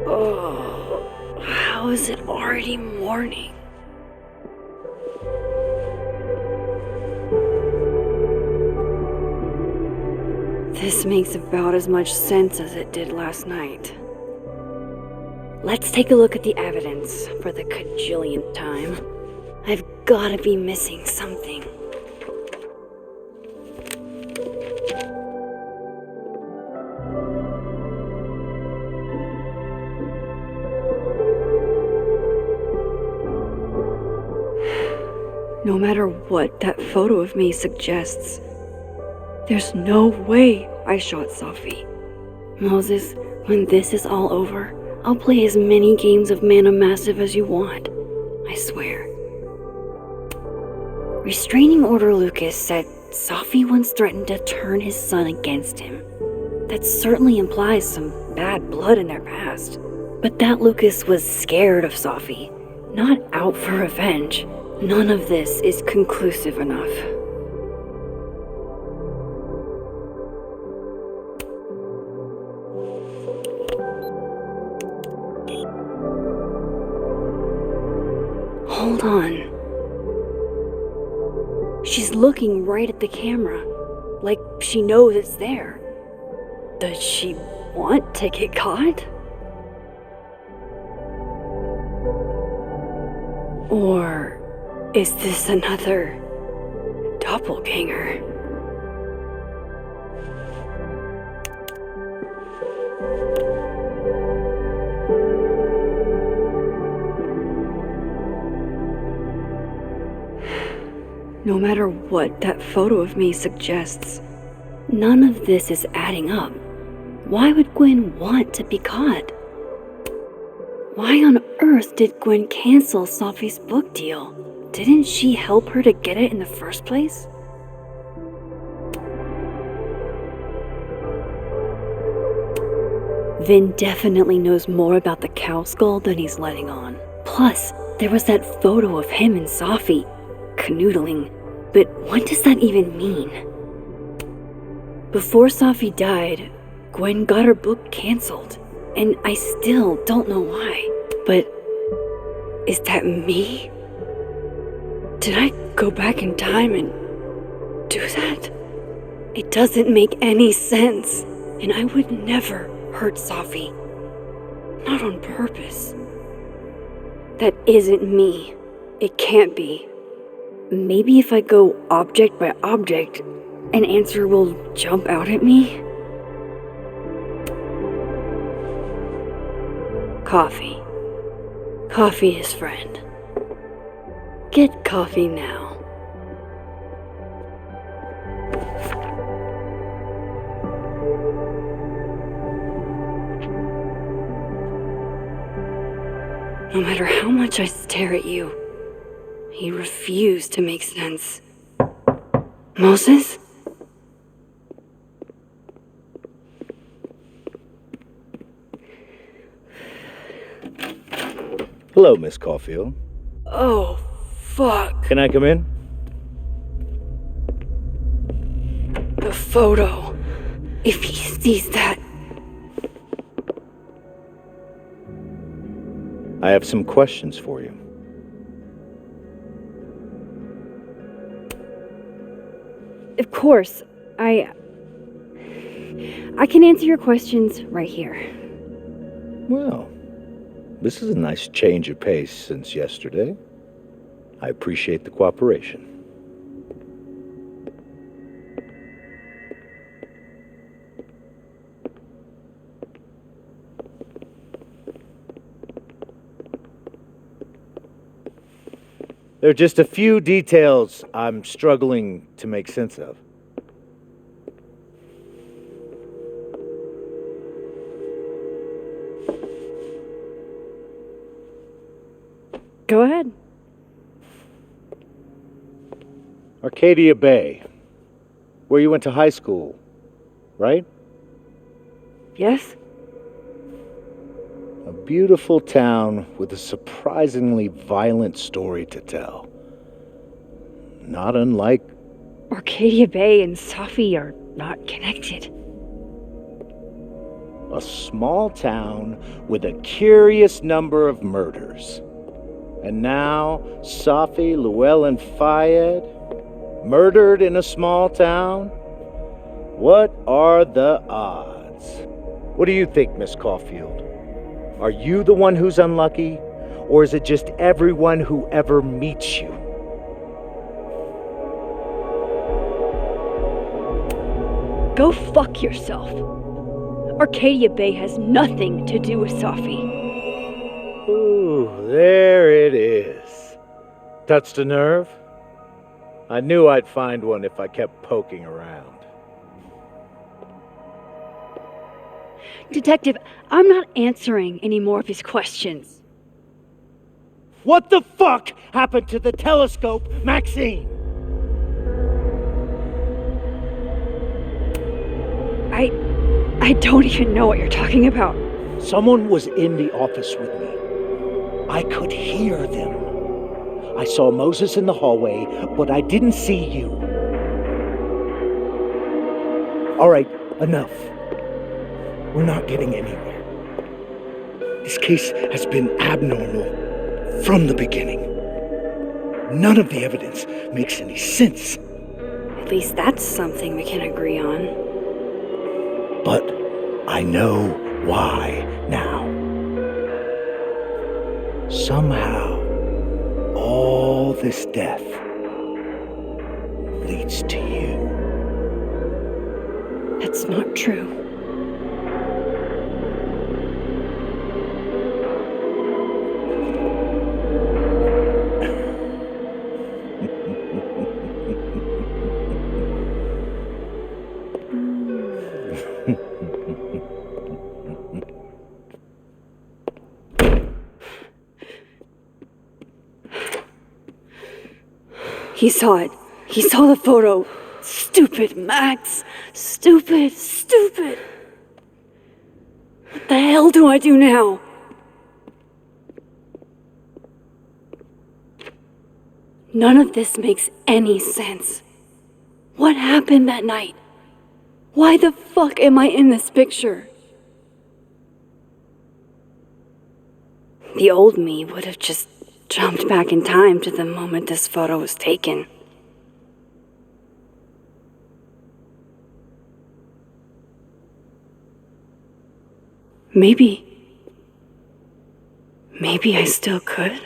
Oh, how is it already morning? This makes about as much sense as it did last night. Let's take a look at the evidence for the cajillionth time. I've gotta be missing something. No matter what that photo of me suggests, there's no way I shot Sophie. Moses, when this is all over, I'll play as many games of Mana Massive as you want. I swear. Restraining Order Lucas said Sophie once threatened to turn his son against him. That certainly implies some bad blood in their past. But that Lucas was scared of Sophie, not out for revenge. None of this is conclusive enough. Hold on. She's looking right at the camera, like she knows it's there. Does she want to get caught? Or is this another doppelganger? No matter what that photo of me suggests, none of this is adding up. Why would Gwen want to be caught? Why on earth did Gwen cancel Sophie's book deal? Didn't she help her to get it in the first place? Vinh definitely knows more about the cow skull than he's letting on. Plus, there was that photo of him and Sophie canoodling. But what does that even mean? Before Sophie died, Gwen got her book canceled, and I still don't know why. But is that me? Did I go back in time and do that? It doesn't make any sense, and I would never hurt Sophie. Not on purpose. That isn't me. It can't be. Maybe if I go object by object, an answer will jump out at me? Coffee. Coffee is friend. Get coffee now. No matter how much I stare at you, you refuse to make sense. Moses? Hello, Miss Caulfield. Oh, fuck. Can I come in? The photo. If he sees that... I have some questions for you. Of course, I can answer your questions right here. Well, this is a nice change of pace since yesterday. I appreciate the cooperation. There are just a few details I'm struggling to make sense of. Go ahead. Arcadia Bay, where you went to high school, right? Yes? A beautiful town with a surprisingly violent story to tell. Not unlike... Arcadia Bay and Safi are not connected. A small town with a curious number of murders. And now, Safi, Llewellyn Fayed, murdered in a small town? What are the odds? What do you think, Miss Caulfield? Are you the one who's unlucky, or is it just everyone who ever meets you? Go fuck yourself. Arcadia Bay has nothing to do with Safi. Ooh, there it is. Touched a nerve? I knew I'd find one if I kept poking around. Detective, I'm not answering any more of his questions. What the fuck happened to the telescope, Maxine? I don't even know what you're talking about. Someone was in the office with me. I could hear them. I saw Moses in the hallway, but I didn't see you. All right, enough. We're not getting anywhere. This case has been abnormal from the beginning. None of the evidence makes any sense. At least that's something we can agree on. But I know why now. Somehow, all this death leads to you. That's not true. He saw it. He saw the photo. Stupid, Max. Stupid. What the hell do I do now? None of this makes any sense. What happened that night? Why the fuck am I in this picture? The old me would have just jumped back in time to the moment this photo was taken. Maybe I still could.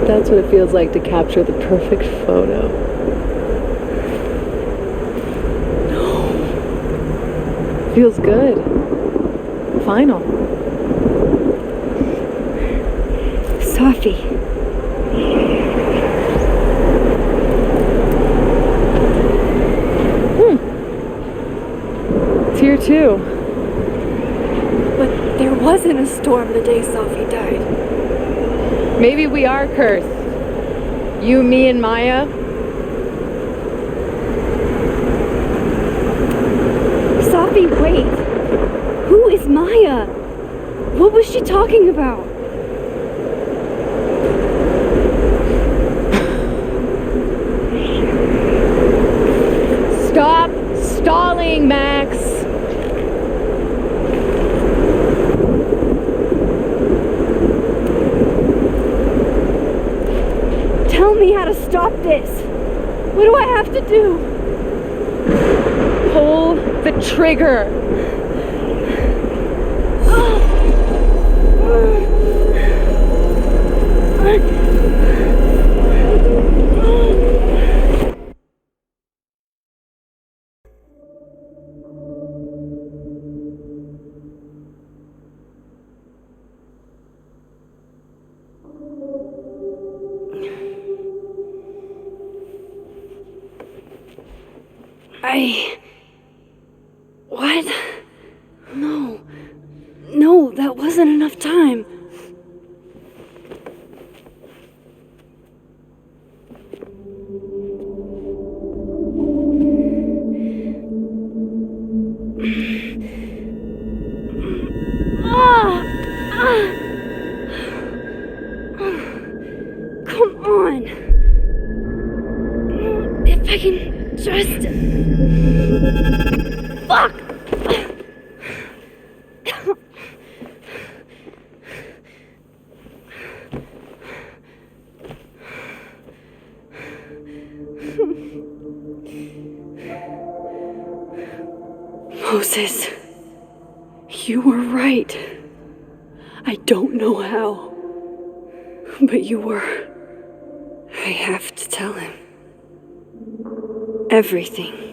That's what it feels like to capture the perfect photo. Feels good. Final. Sophie. It's here too. But there wasn't a storm the day Sophie died. Maybe we are cursed. You, me, and Maya. Sophie, wait. Who is Maya? What was she talking about? Stop stalling, Max. Tell me how to stop this. What do I have to do? Pull the trigger. What? No, that wasn't enough time. Come on. If I can just... Fuck! Moses, you were right. I don't know how, but you were. I have to tell him. Everything.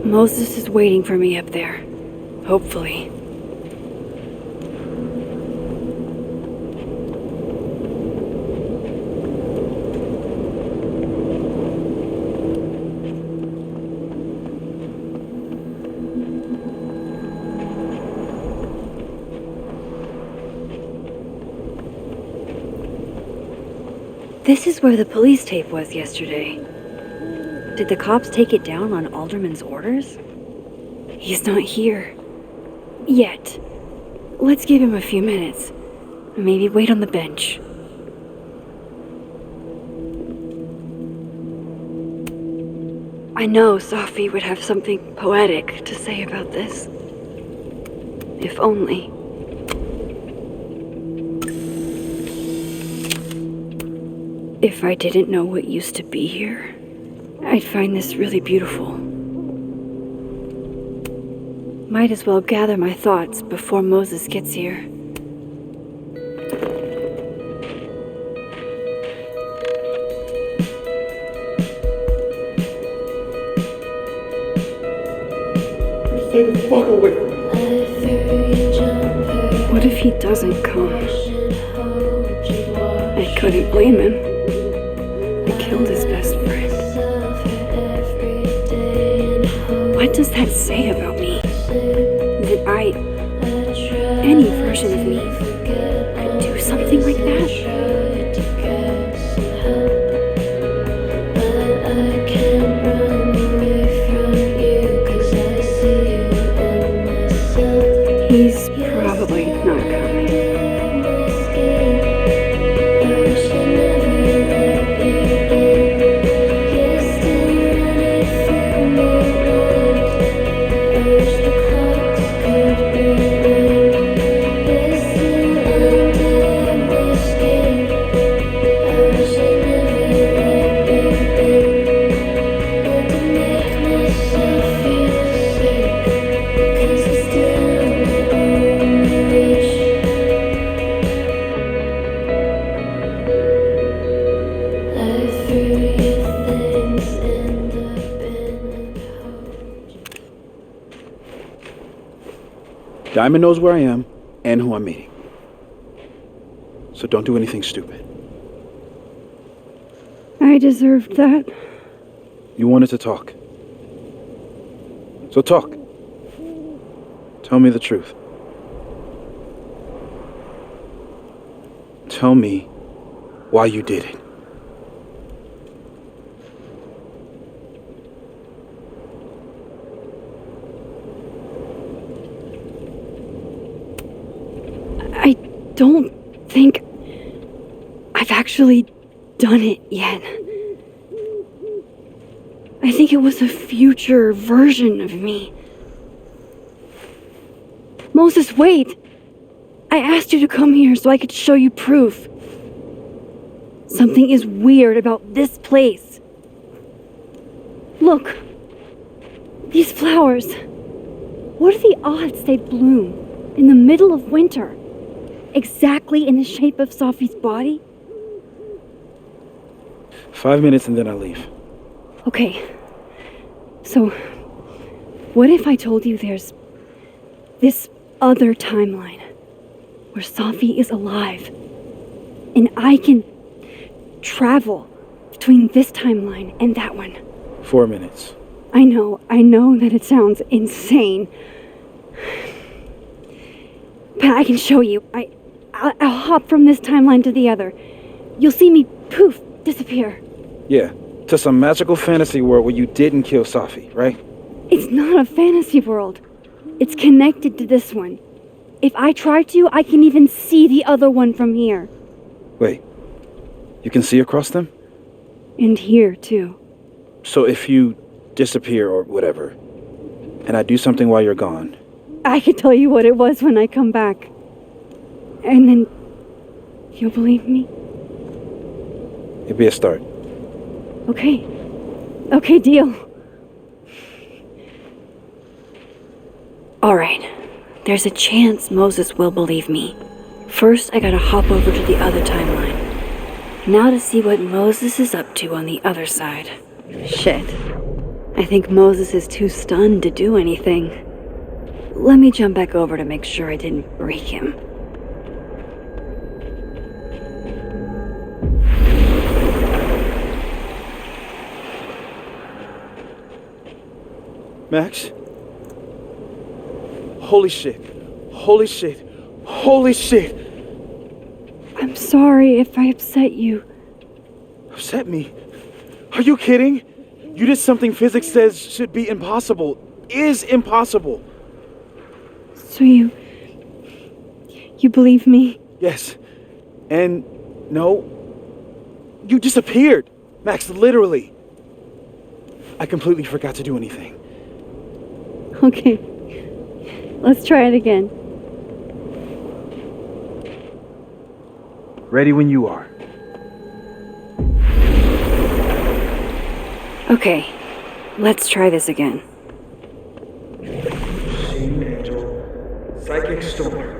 Moses is waiting for me up there. Hopefully. This is where the police tape was yesterday. Did the cops take it down on Alderman's orders? He's not here. Yet. Let's give him a few minutes. Maybe wait on the bench. I know Sophie would have something poetic to say about this. If only. If I didn't know what used to be here, I'd find this really beautiful. Might as well gather my thoughts before Moses gets here. Stay the fuck away from me. What if he doesn't come? I couldn't blame him. I killed his best friend. What does that say about me? That any version of me, could do something like that? He's probably not coming. Diamond knows where I am and who I'm meeting. So don't do anything stupid. I deserved that. You wanted to talk. So talk. Tell me the truth. Tell me why you did it. I don't think I've actually done it yet. I think it was a future version of me. Moses, wait! I asked you to come here so I could show you proof. Something is weird about this place. Look. These flowers. What are the odds they bloom in the middle of winter? Exactly in the shape of Sophie's body? 5 minutes and then I leave. Okay. So, what if I told you there's this other timeline where Sophie is alive and I can travel between this timeline and that one? 4 minutes. I know that it sounds insane. But I can show you. I'll hop from this timeline to the other. You'll see me, poof, disappear. Yeah, to some magical fantasy world where you didn't kill Sophie, right? It's not a fantasy world. It's connected to this one. If I try to, I can even see the other one from here. Wait, you can see across them? And here, too. So if you disappear or whatever, and I do something while you're gone... I can tell you what it was when I come back. And then you'll believe me? It'd be a start. Okay. Okay, deal. Alright. There's a chance Moses will believe me. First, I gotta hop over to the other timeline. Now to see what Moses is up to on the other side. Shit. I think Moses is too stunned to do anything. Let me jump back over to make sure I didn't break him. Max? Holy shit. Holy shit. Holy shit. I'm sorry if I upset you. Upset me? Are you kidding? You did something physics says should be impossible. Is impossible. So you believe me? Yes. And no. You disappeared. Max, literally. I completely forgot to do anything. Okay. Let's try it again. Ready when you are. Okay. Let's try this again. Seeing angel. Psychic storm.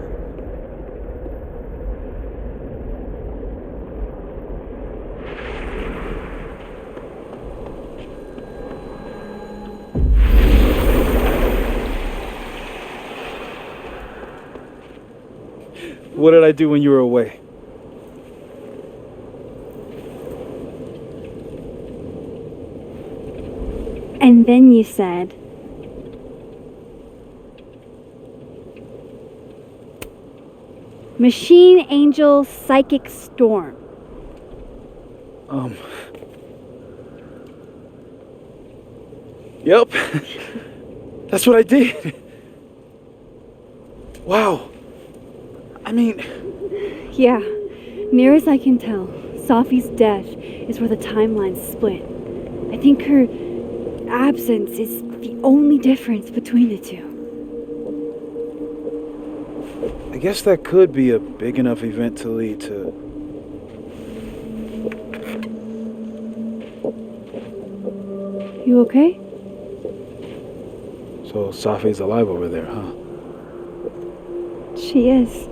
What did I do when you were away? And then you said, Machine Angel Psychic Storm. Yep. That's what I did. Wow. I mean... Yeah, near as I can tell, Safi's death is where the timelines split. I think her absence is the only difference between the two. I guess that could be a big enough event to lead to... You okay? So Safi's alive over there, huh? She is.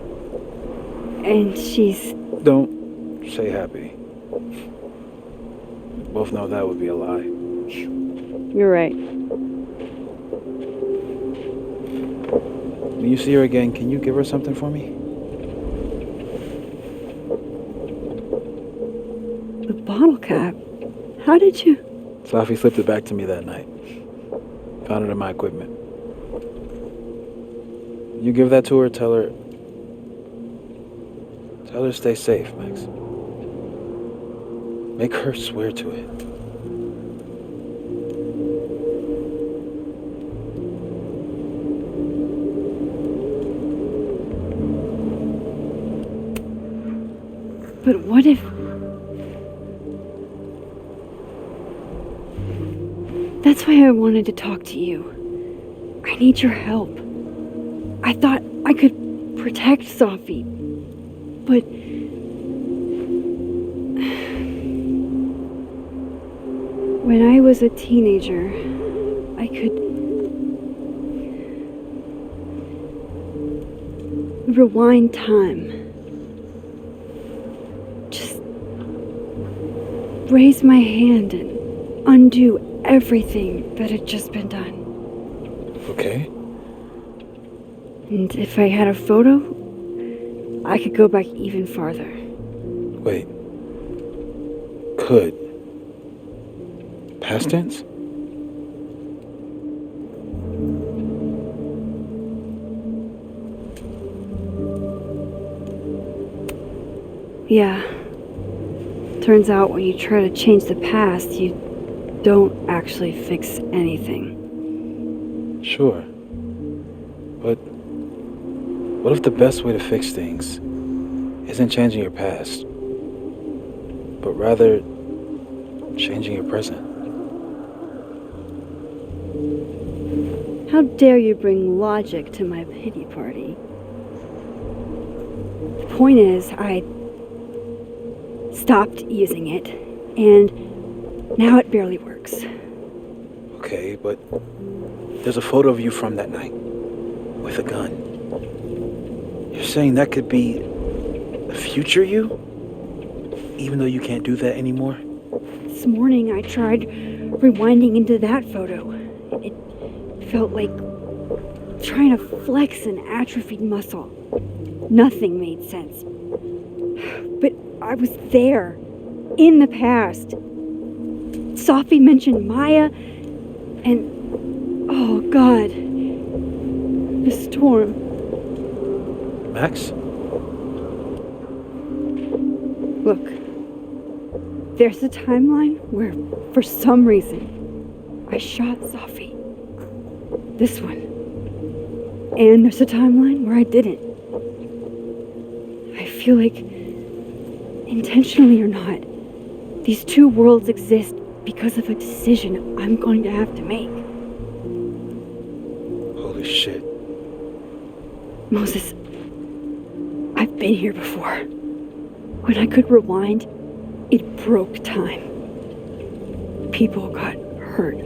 And she's... Don't say happy. We both know that would be a lie. You're right. When you see her again, can you give her something for me? The bottle cap? How did you... Safi slipped it back to me that night. Found it in my equipment. You give that to her, tell her to stay safe, Max. Make her swear to it. But what if... That's why I wanted to talk to you. I need your help. I thought I could protect Safi, but... When I was a teenager, I could... rewind time. Just... raise my hand and undo everything that had just been done. Okay. And if I had a photo, I could go back even farther. Wait. Could. Past tense? Yeah. Turns out when you try to change the past, you don't actually fix anything. Sure. But what if the best way to fix things isn't changing your past, but rather changing your present? How dare you bring logic to my pity party? The point is, I stopped using it, and now it barely works. Okay, but there's a photo of you from that night with a gun. You're saying that could be the future you? Even though you can't do that anymore? This morning I tried rewinding into that photo. It felt like trying to flex an atrophied muscle. Nothing made sense. But I was there, in the past. Safi mentioned Maya, and oh God, the storm. Max? Look, there's a timeline where, for some reason, I shot Safi. This one. And there's a timeline where I didn't. I feel like, intentionally or not, these two worlds exist because of a decision I'm going to have to make. Holy shit. Moses, I've been here before. When I could rewind, it broke time. People got hurt.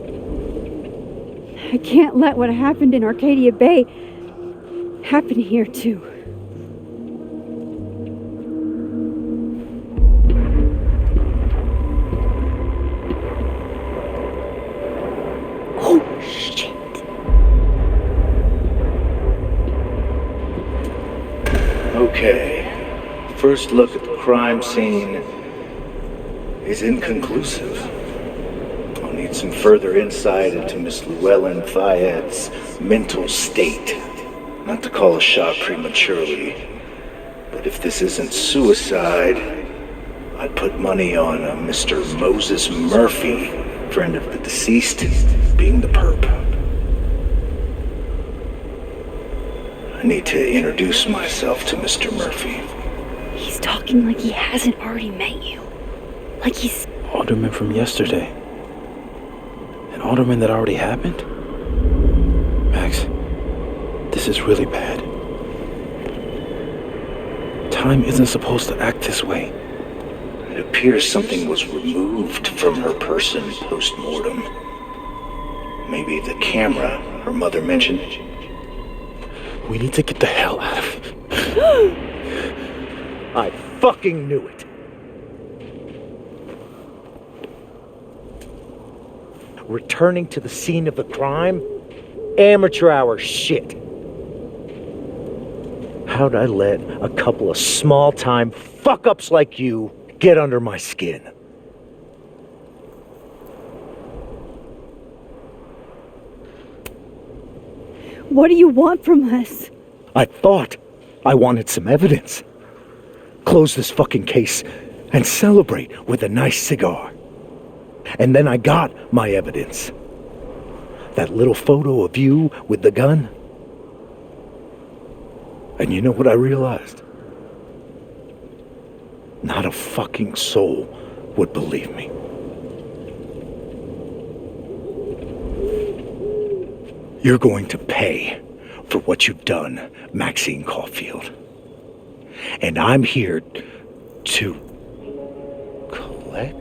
I can't let what happened in Arcadia Bay happen here too. Oh, shit. Okay. First look at the crime scene is inconclusive. On the need some further insight into Miss Llewellyn Fayette's mental state. Not to call a shot prematurely, but if this isn't suicide, I'd put money on a Mr. Moses Murphy, friend of the deceased, being the perp. I need to introduce myself to Mr. Murphy. He's talking like he hasn't already met you. Like he's... Alderman from yesterday. An alderman that already happened? Max, this is really bad. Time isn't supposed to act this way. It appears something was removed from her person post-mortem. Maybe the camera her mother mentioned. We need to get the hell out of here. I fucking knew it. Returning to the scene of the crime? Amateur hour shit. How'd I let a couple of small-time fuck-ups like you get under my skin? What do you want from us? I thought I wanted some evidence. Close this fucking case and celebrate with a nice cigar. And then I got my evidence. That little photo of you with the gun. And you know what I realized? Not a fucking soul would believe me. You're going to pay for what you've done, Maxine Caulfield. And I'm here to collect.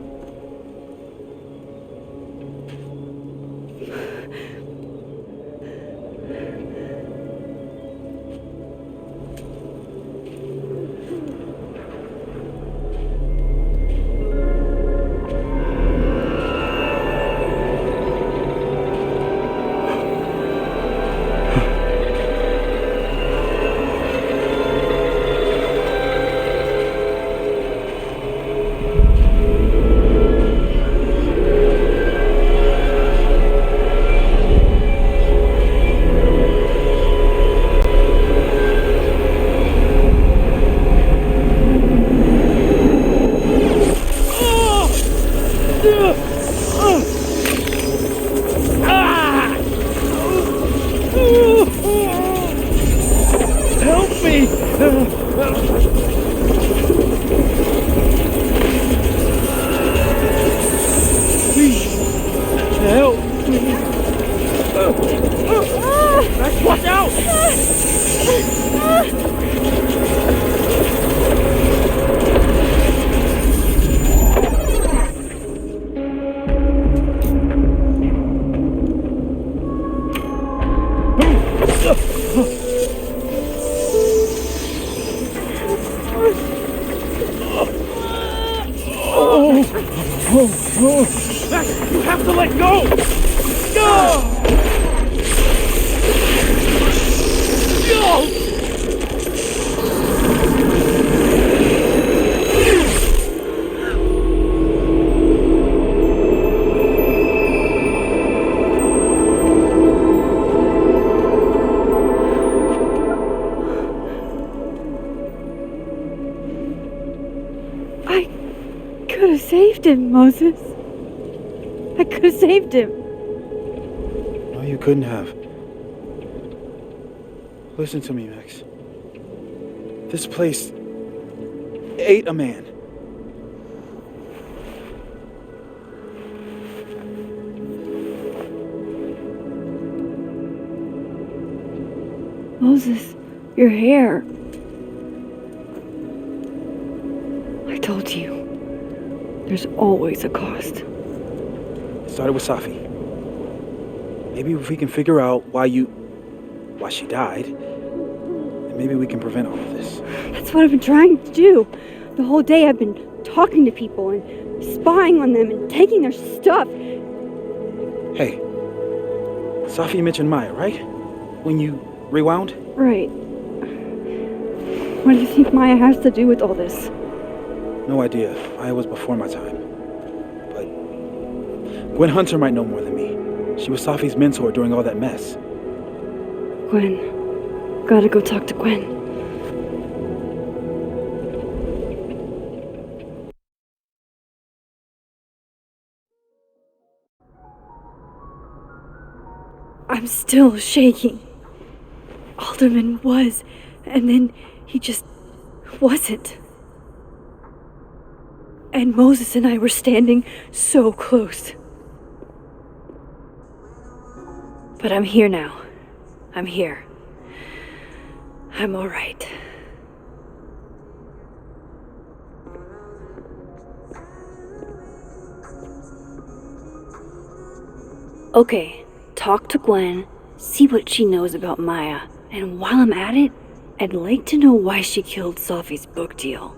You have to let go! No! I could have saved him, Moses. I could have saved him. No, you couldn't have. Listen to me, Max. This place ate a man. Moses, your hair. I told you. There's always a cost. It started with Safi. Maybe if we can figure out why she died, then maybe we can prevent all of this. That's what I've been trying to do. The whole day I've been talking to people and spying on them and taking their stuff. Hey, Safi mentioned Maya, right? When you rewound? Right. What do you think Maya has to do with all this? No idea. Maya was before my time. But Gwen Hunter might know more than me. She was Safi's mentor during all that mess. Gwen. Gotta go talk to Gwen. I'm still shaking. Alderman was, and then he just wasn't. And Moses and I were standing so close. But I'm here now. I'm here. I'm all right. Okay, talk to Gwen, see what she knows about Maya, and while I'm at it, I'd like to know why she killed Safi's book deal.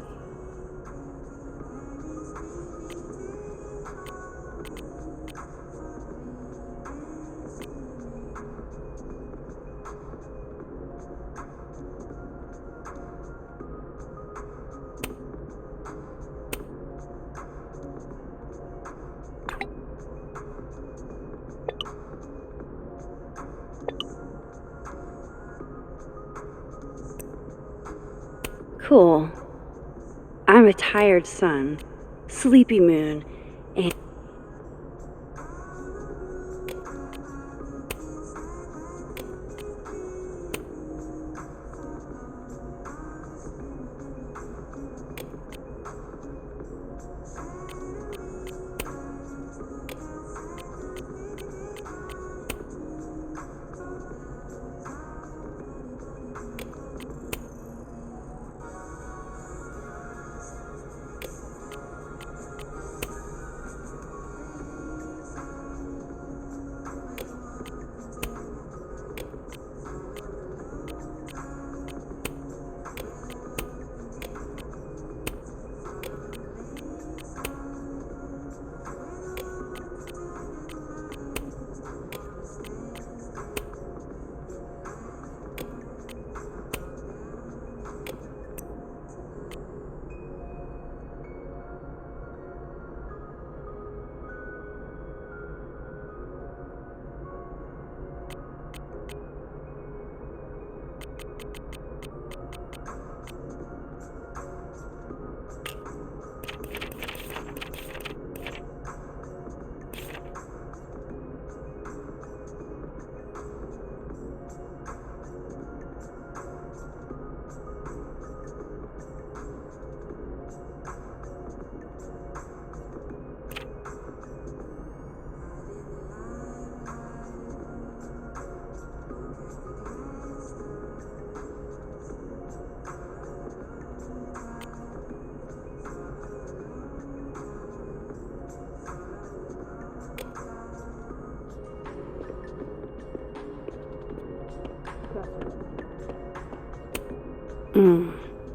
Cool. I'm a tired sun, sleepy moon, and...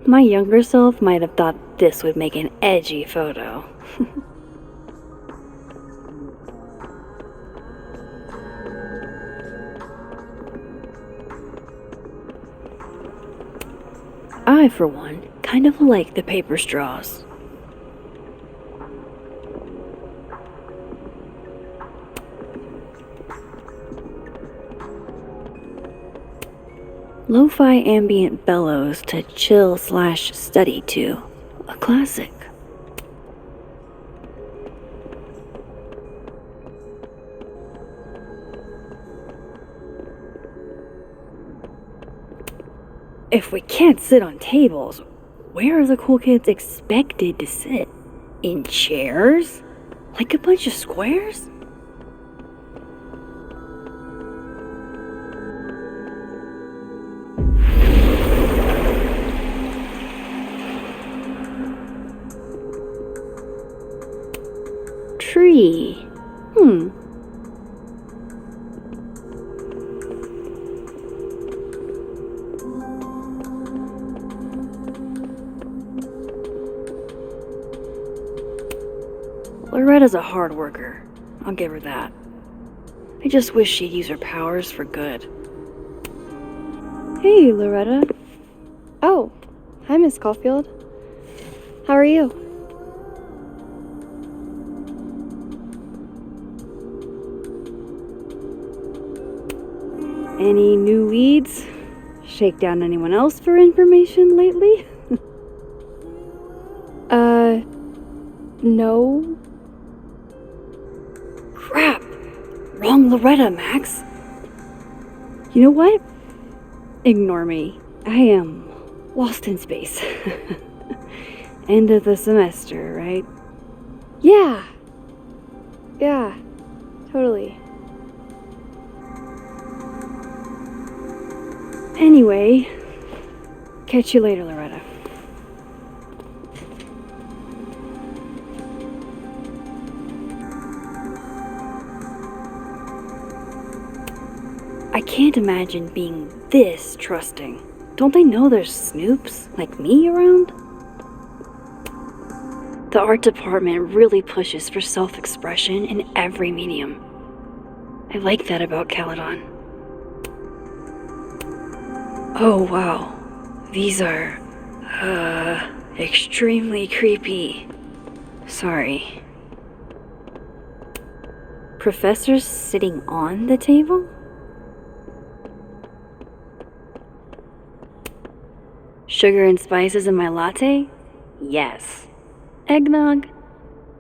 My younger self might have thought this would make an edgy photo. I, for one, kind of like the paper straws. Lo-fi ambient bellows to chill/study to. A classic. If we can't sit on tables, where are the cool kids expected to sit? In chairs? Like a bunch of squares? Tree. Loretta's a hard worker. I'll give her that. I just wish she'd use her powers for good. Hey, Loretta. Oh, hi, Miss Caulfield. How are you? Any new leads? Shake down anyone else for information lately? No. Crap! Wrong Loretta, Max. You know what? Ignore me. I am lost in space. End of the semester, right? Yeah. Yeah, totally. Anyway, catch you later, Loretta. I can't imagine being this trusting. Don't they know there's snoops like me around? The art department really pushes for self-expression in every medium. I like that about Caledon. Oh wow, these are, extremely creepy. Sorry. Professors sitting on the table? Sugar and spices in my latte? Yes. Eggnog?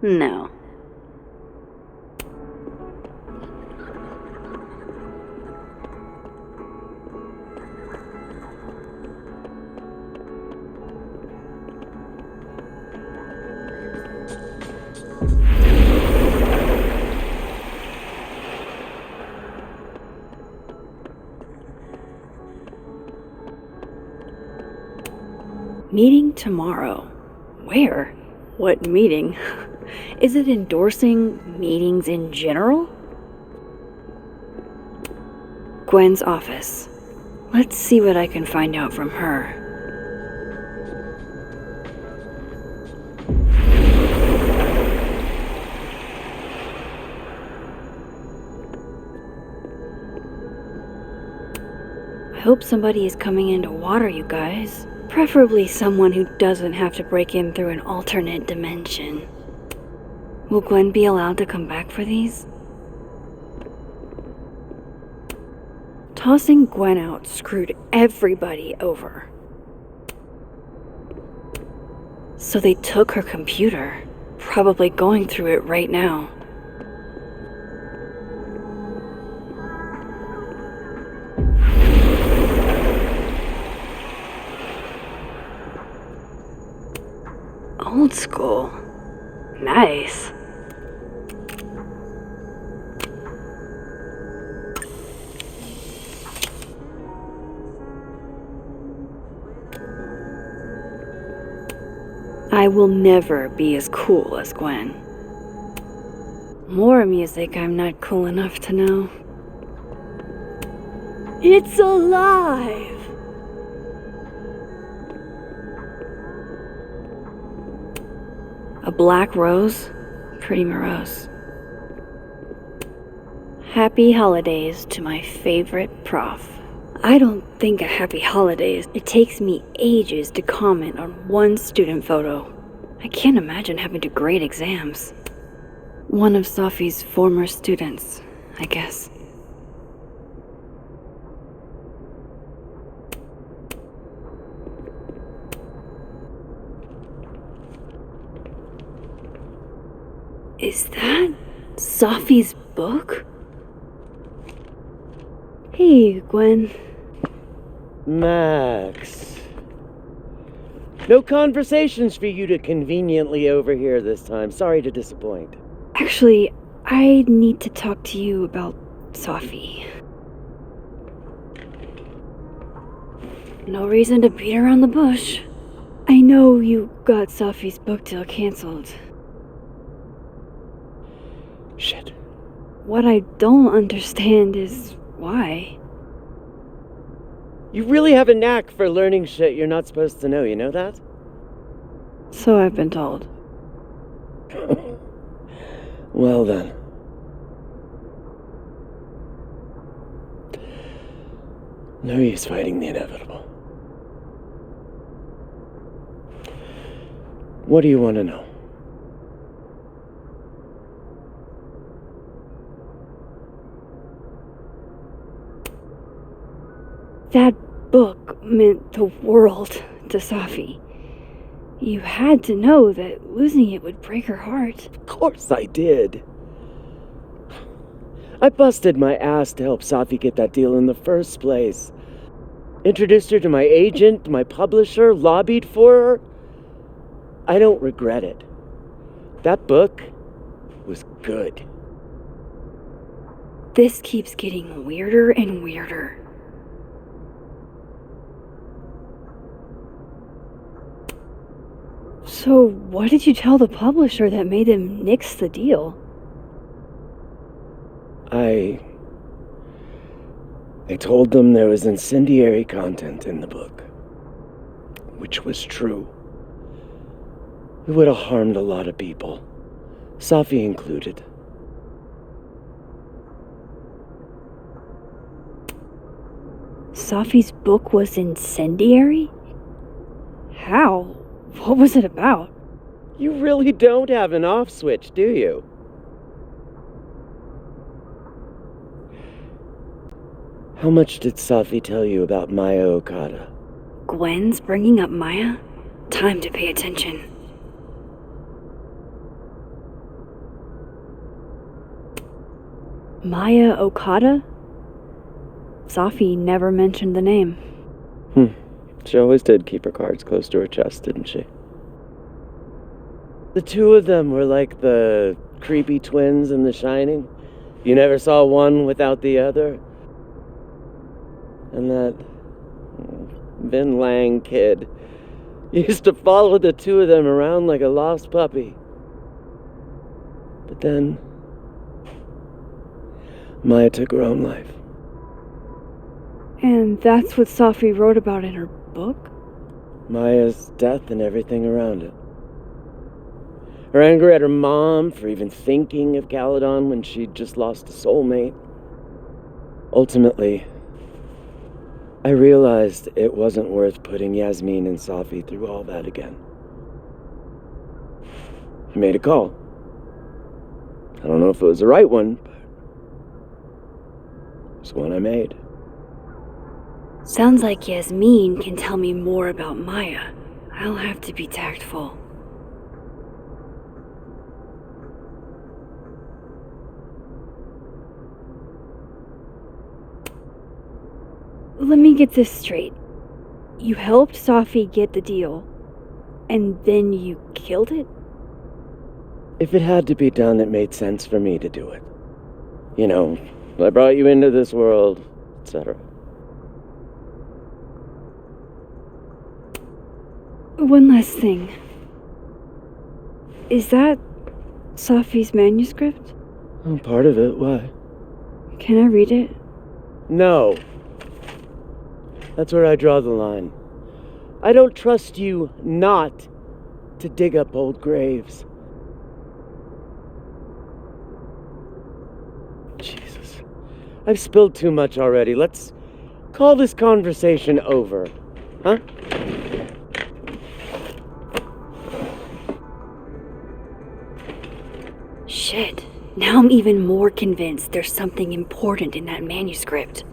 No. Meeting tomorrow. Where? What meeting? Is it endorsing meetings in general? Gwen's office. Let's see what I can find out from her. I hope somebody is coming in to water you guys. Preferably someone who doesn't have to break in through an alternate dimension. Will Gwen be allowed to come back for these? Tossing Gwen out screwed everybody over. So they took her computer, probably going through it right now. Old school. Nice. I will never be as cool as Gwen. More music I'm not cool enough to know. It's alive! A black rose? Pretty morose. Happy holidays to my favorite prof. I don't think a happy holidays. It takes me ages to comment on one student photo. I can't imagine having to grade exams. One of Sophie's former students, I guess. Is that Sophie's book? Hey, Gwen. Max. No conversations for you to conveniently overhear this time. Sorry to disappoint. Actually, I need to talk to you about Sophie. No reason to beat around the bush. I know you got Sophie's book deal canceled. Shit. What I don't understand is why. You really have a knack for learning shit you're not supposed to know, you know that? So I've been told. Well then. No use fighting the inevitable. What do you want to know? That book meant the world to Safi. You had to know that losing it would break her heart. Of course I did. I busted my ass to help Safi get that deal in the first place. Introduced her to my agent, my publisher, lobbied for her. I don't regret it. That book was good. This keeps getting weirder and weirder. So, what did you tell the publisher that made them nix the deal? I told them there was incendiary content in the book, which was true. It would have harmed a lot of people, Safi included. Safi's book was incendiary? How? What was it about? You really don't have an off switch, do you? How much did Safi tell you about Maya Okada? Gwen's bringing up Maya? Time to pay attention. Maya Okada? Safi never mentioned the name. She always did keep her cards close to her chest, didn't she? The two of them were like the creepy twins in The Shining. You never saw one without the other. And that Vinh Lang kid used to follow the two of them around like a lost puppy. But then Maya took her own life. And that's what Safi wrote about in her book? Maya's death and everything around it. Her anger at her mom for even thinking of Caledon when she'd just lost a soulmate. Ultimately, I realized it wasn't worth putting Yasmin and Safi through all that again. I made a call. I don't know if it was the right one, but it's one I made. Sounds like Yasmin can tell me more about Maya. I'll have to be tactful. Let me get this straight. You helped Safi get the deal, and then you killed it? If it had to be done, it made sense for me to do it. You know, I brought you into this world, etc. One last thing. Is that Safi's manuscript? Oh, part of it, why? Can I read it? No. That's where I draw the line. I don't trust you not to dig up old graves. Jesus. I've spilled too much already. Let's call this conversation over, huh? Shit. Now I'm even more convinced there's something important in that manuscript.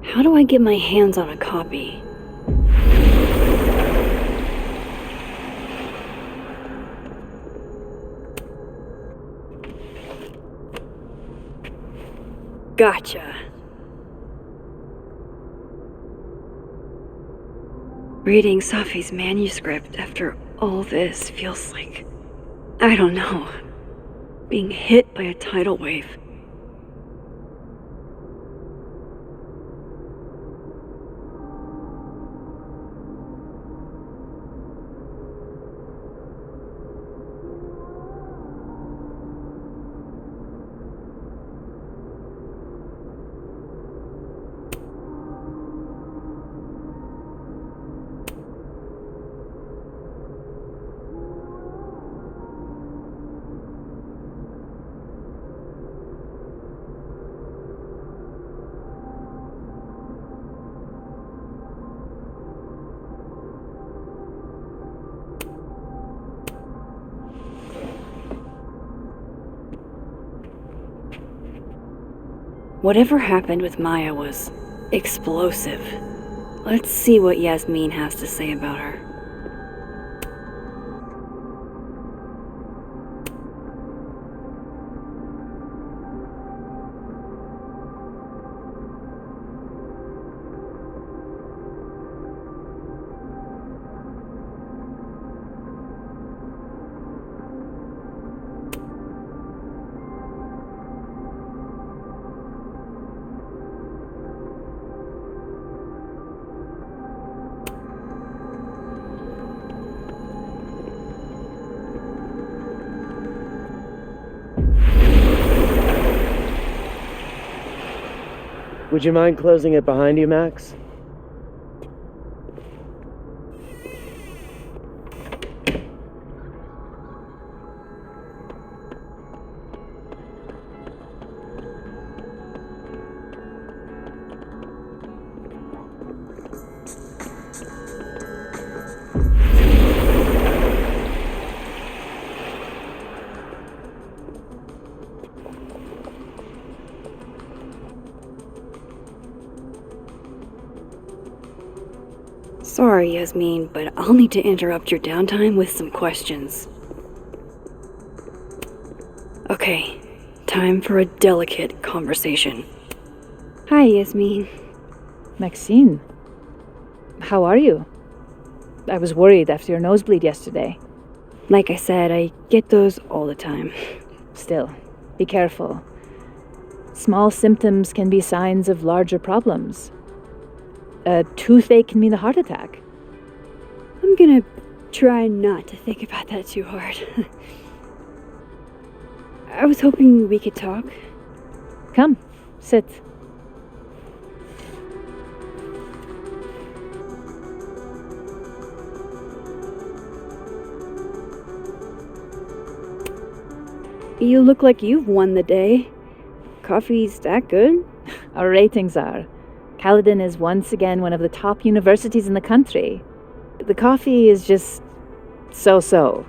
How do I get my hands on a copy? Gotcha. Reading Safi's manuscript after all this feels like, I don't know, being hit by a tidal wave. Whatever happened with Maya was explosive. Let's see what Yasmin has to say about her. Would you mind closing it behind you, Max? Sorry, Yasmin, but I'll need to interrupt your downtime with some questions. Okay, time for a delicate conversation. Hi, Yasmin. Maxine, how are you? I was worried after your nosebleed yesterday. Like I said, I get those all the time. Still, be careful. Small symptoms can be signs of larger problems. A toothache can mean a heart attack. I'm gonna try not to think about that too hard. I was hoping we could talk. Come, sit. You look like you've won the day. Coffee's that good? Our ratings are. Caledon is once again one of the top universities in the country. The coffee is just so-so.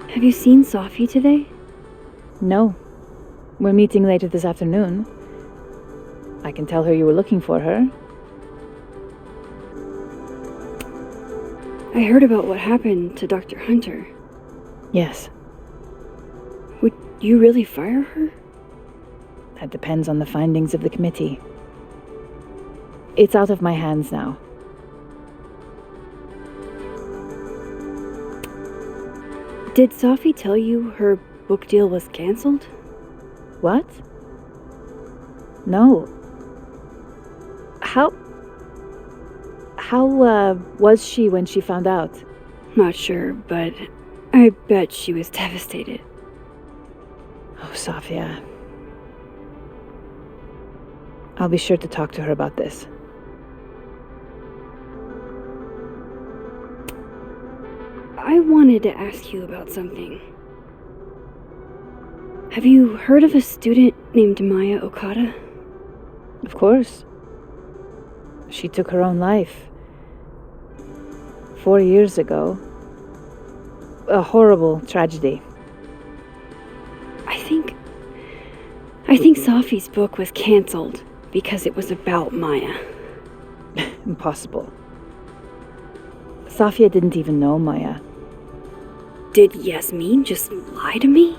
Have you seen Sophie today? No. We're meeting later this afternoon. I can tell her you were looking for her. I heard about what happened to Dr. Hunter. Yes, Would you really fire her? that depends on the findings of the committee. It's out of my hands now. Did Sophie tell you her book deal was canceled? What? No. How was she when she found out? Not sure, but I bet she was devastated. Oh, Sophia. I'll be sure to talk to her about this. I wanted to ask you about something. Have you heard of a student named Maya Okada? Of course. She took her own life. 4 years ago. A horrible tragedy. I think Sophie's book was canceled because it was about Maya. Impossible. Sophia didn't even know Maya. Did Yasmin just lie to me?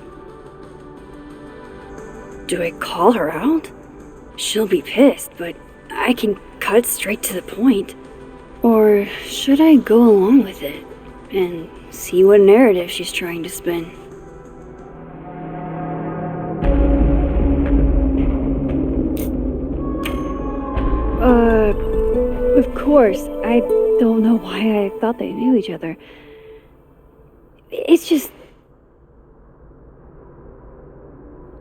Do I call her out? She'll be pissed, but I can cut straight to the point. Or should I go along with it and see what narrative she's trying to spin? Of course, I don't know why I thought they knew each other. It's just...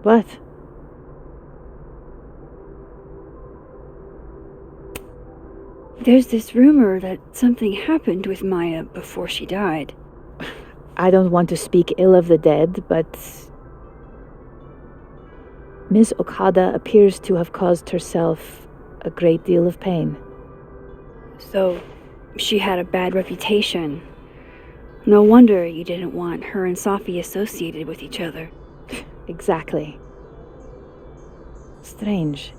What? There's this rumor that something happened with Maya before she died. I don't want to speak ill of the dead, but Ms. Okada appears to have caused herself a great deal of pain. So, she had a bad reputation. No wonder you didn't want her and Sophie associated with each other. Exactly. Strange.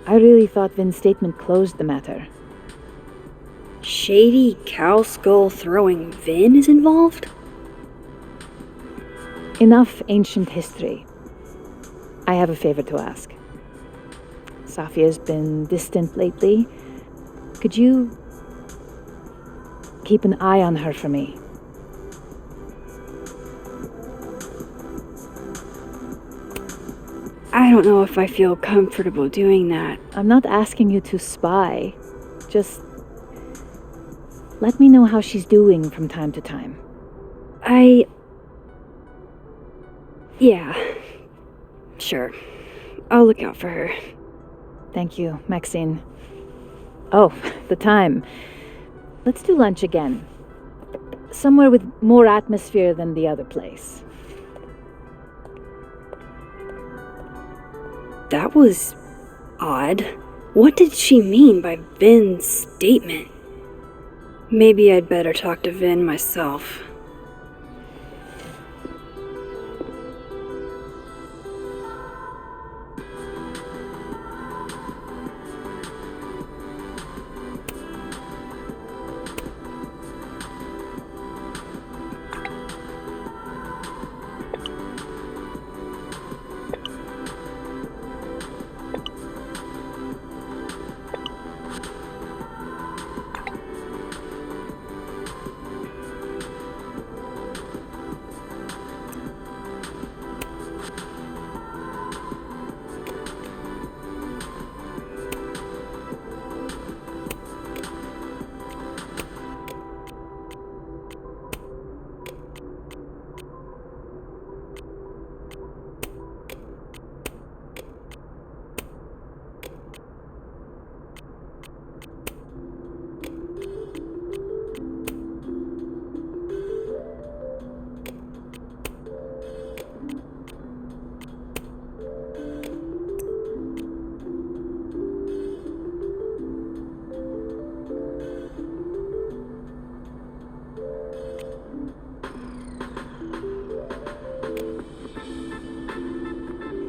I really thought Vin's statement closed the matter. Shady cow skull throwing Vinh is involved? Enough ancient history. I have a favor to ask. Sophia's been distant lately. Could you keep an eye on her for me? I don't know if I feel comfortable doing that. I'm not asking you to spy. Just let me know how she's doing from time to time. Yeah. Sure. I'll look out for her. Thank you, Maxine. Oh, the time. Let's do lunch again. Somewhere with more atmosphere than the other place. That was odd. What did she mean by Vin's statement? Maybe I'd better talk to Vinh myself.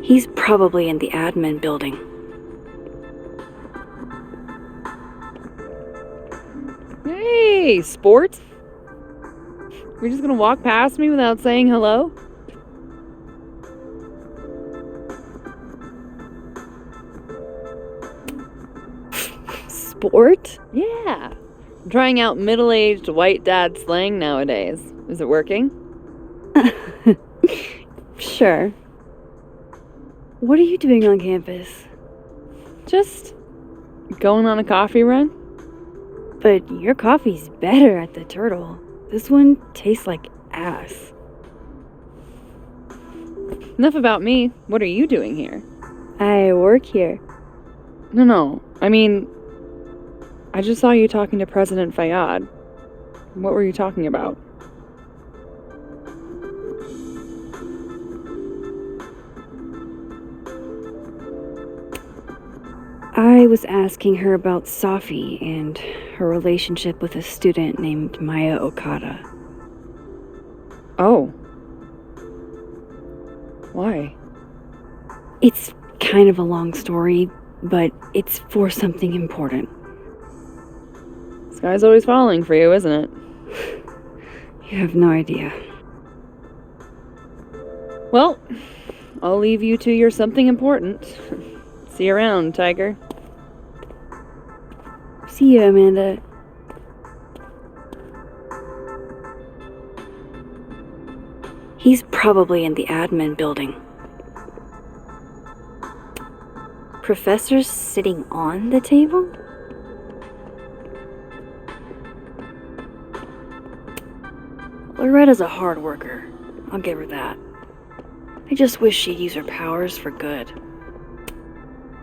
He's probably in the admin building. Hey, sport? You're just gonna walk past me without saying hello? Sport? Yeah. I'm trying out middle-aged white dad slang nowadays. Is it working? Sure. What are you doing on campus? Just going on a coffee run? But your coffee's better at the Turtle. This one tastes like ass. Enough about me. What are you doing here? I work here. No. I mean, I just saw you talking to President Fayyad. What were you talking about? I was asking her about Safi and her relationship with a student named Maya Okada. Oh. Why? It's kind of a long story, but it's for something important. Sky's always falling for you, isn't it? You have no idea. Well, I'll leave you to your something important. See you around, Tiger. See you, Amanda. He's probably in the admin building. Professor's sitting on the table? Loretta's a hard worker. I'll give her that. I just wish she'd use her powers for good.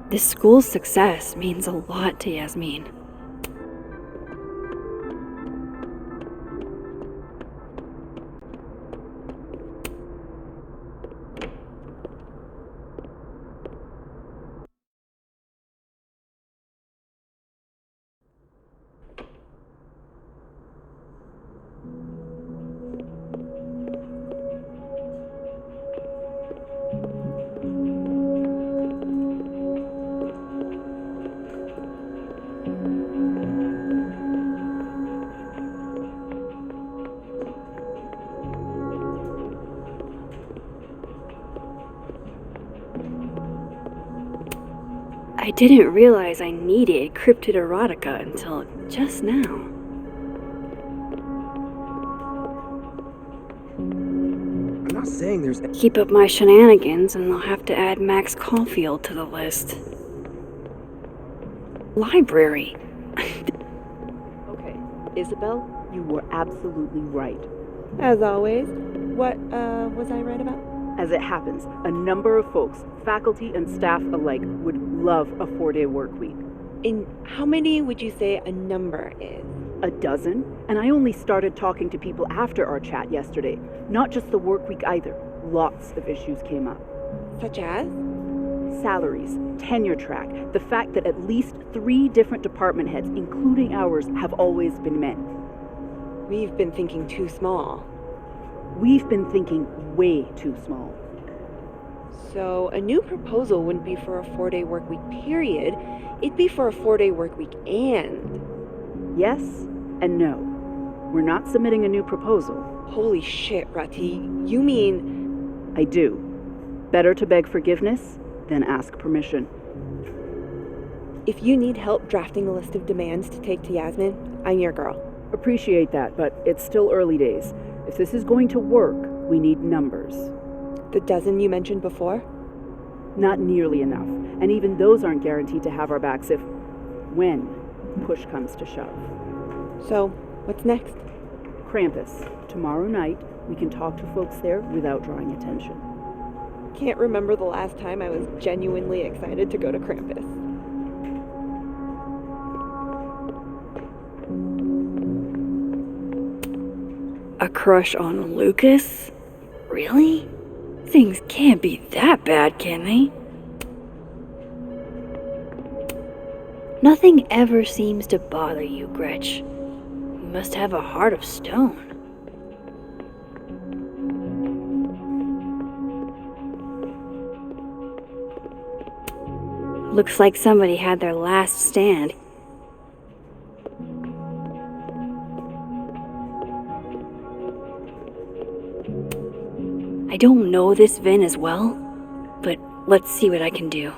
This school's success means a lot to Yasmin. I didn't realize I needed cryptid erotica until just now. I'm not saying there's. Keep up my shenanigans and I'll have to add Max Caulfield to the list. Library. Okay, Isabel, you were absolutely right. As always. What was I right about? As it happens, a number of folks, faculty and staff alike, would love a 4-day work week. And how many would you say a number is? A dozen? And I only started talking to people after our chat yesterday. Not just the work week either. Lots of issues came up. Such as? Salaries, tenure track, the fact that at least 3 different department heads, including ours, have always been men. We've been thinking too small. We've been thinking way too small. So a new proposal wouldn't be for a 4-day work week period. It'd be for a 4-day work week and... Yes and no. We're not submitting a new proposal. Holy shit, Rati. You mean... I do. Better to beg forgiveness than ask permission. If you need help drafting a list of demands to take to Yasmin, I'm your girl. Appreciate that, but it's still early days. If this is going to work, we need numbers. The dozen you mentioned before? Not nearly enough, and even those aren't guaranteed to have our backs when push comes to shove. So, what's next? Krampus. Tomorrow night, we can talk to folks there without drawing attention. Can't remember the last time I was genuinely excited to go to Krampus. A crush on Lucas? Really? Things can't be that bad, can they? Nothing ever seems to bother you, Gretch. You must have a heart of stone. Looks like somebody had their last stand. I don't know this Vinh as well, but let's see what I can do.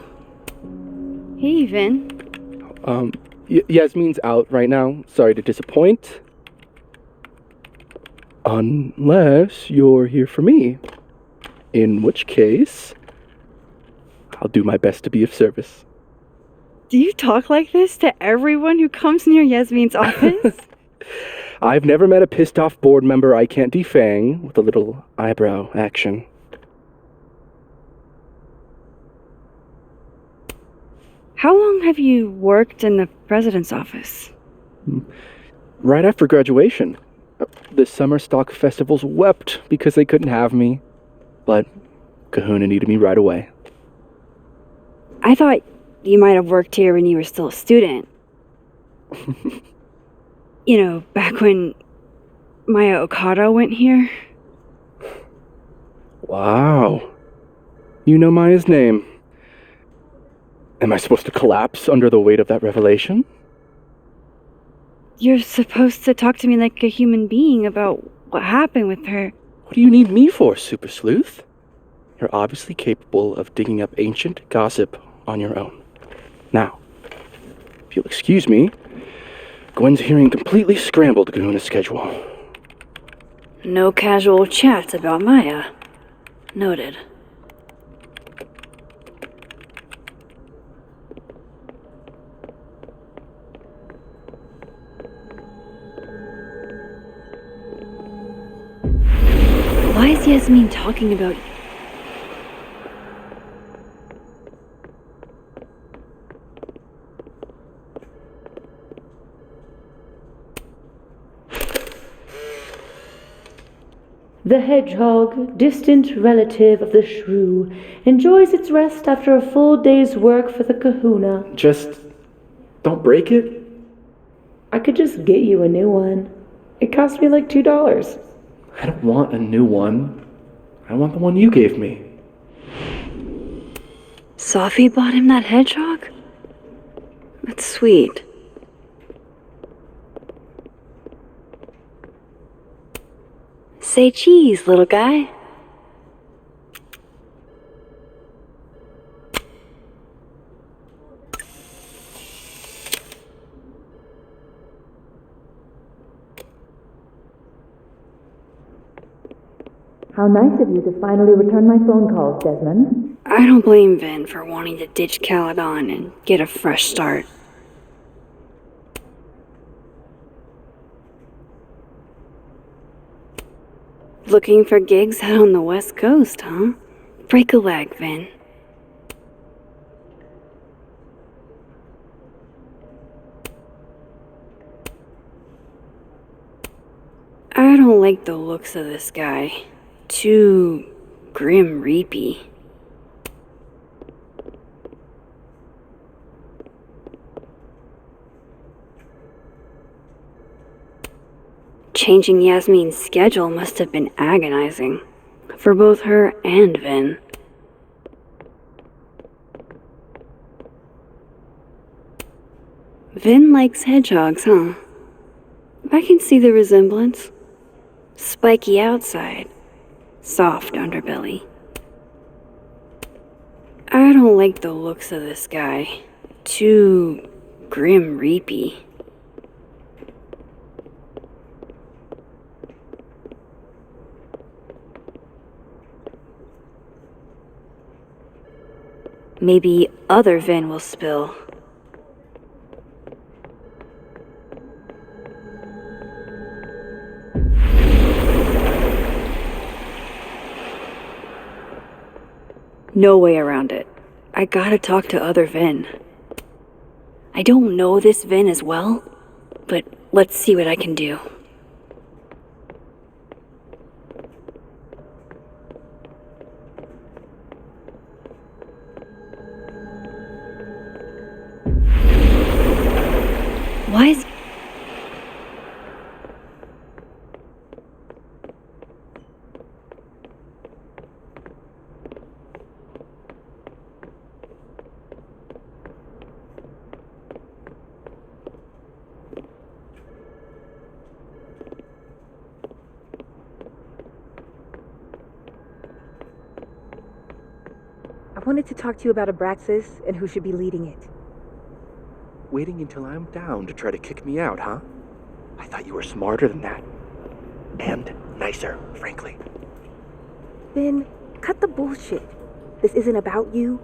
Hey, Vinh. Yasmin's out right now. Sorry to disappoint. Unless you're here for me. In which case, I'll do my best to be of service. Do you talk like this to everyone who comes near Yasmin's office? I've never met a pissed off board member I can't defang with a little eyebrow action. How long have you worked in the president's office? Right after graduation. The summer stock festivals wept because they couldn't have me. But Kahuna needed me right away. I thought you might have worked here when you were still a student. You know, back when Maya Okada went here. Wow. You know Maya's name. Am I supposed to collapse under the weight of that revelation? You're supposed to talk to me like a human being about what happened with her. What do you need me for, Super Sleuth? You're obviously capable of digging up ancient gossip on your own. Now, if you'll excuse me, Gwen's hearing completely scrambled Kahuna's schedule. No casual chats about Maya. Noted. Why is Yasmin talking about... The hedgehog, distant relative of the shrew, enjoys its rest after a full day's work for the kahuna. Just don't break it. I could just get you a new one. It cost me like $2. I don't want a new one. I want the one you gave me. Sophie bought him that hedgehog? That's sweet. Say cheese, little guy. How nice of you to finally return my phone calls, Desmond. I don't blame Vinh for wanting to ditch Caledon and get a fresh start. Looking for gigs out on the West Coast, huh? Break a leg, Vinh. I don't like the looks of this guy. Too grim reapy. Changing Yasmin's schedule must have been agonizing. For both her and Vinh. Vinh likes hedgehogs, huh? I can see the resemblance. Spiky outside, soft underbelly. I don't like the looks of this guy. Too grim reapy. Maybe other Vinh will spill. No way around it. I gotta talk to other Vinh. I don't know this Vinh as well, but let's see what I can do. Why is... I wanted to talk to you about Abraxas and who should be leading it. Waiting until I'm down to try to kick me out, huh? I thought you were smarter than that. And nicer, frankly. Vinh, cut the bullshit. This isn't about you.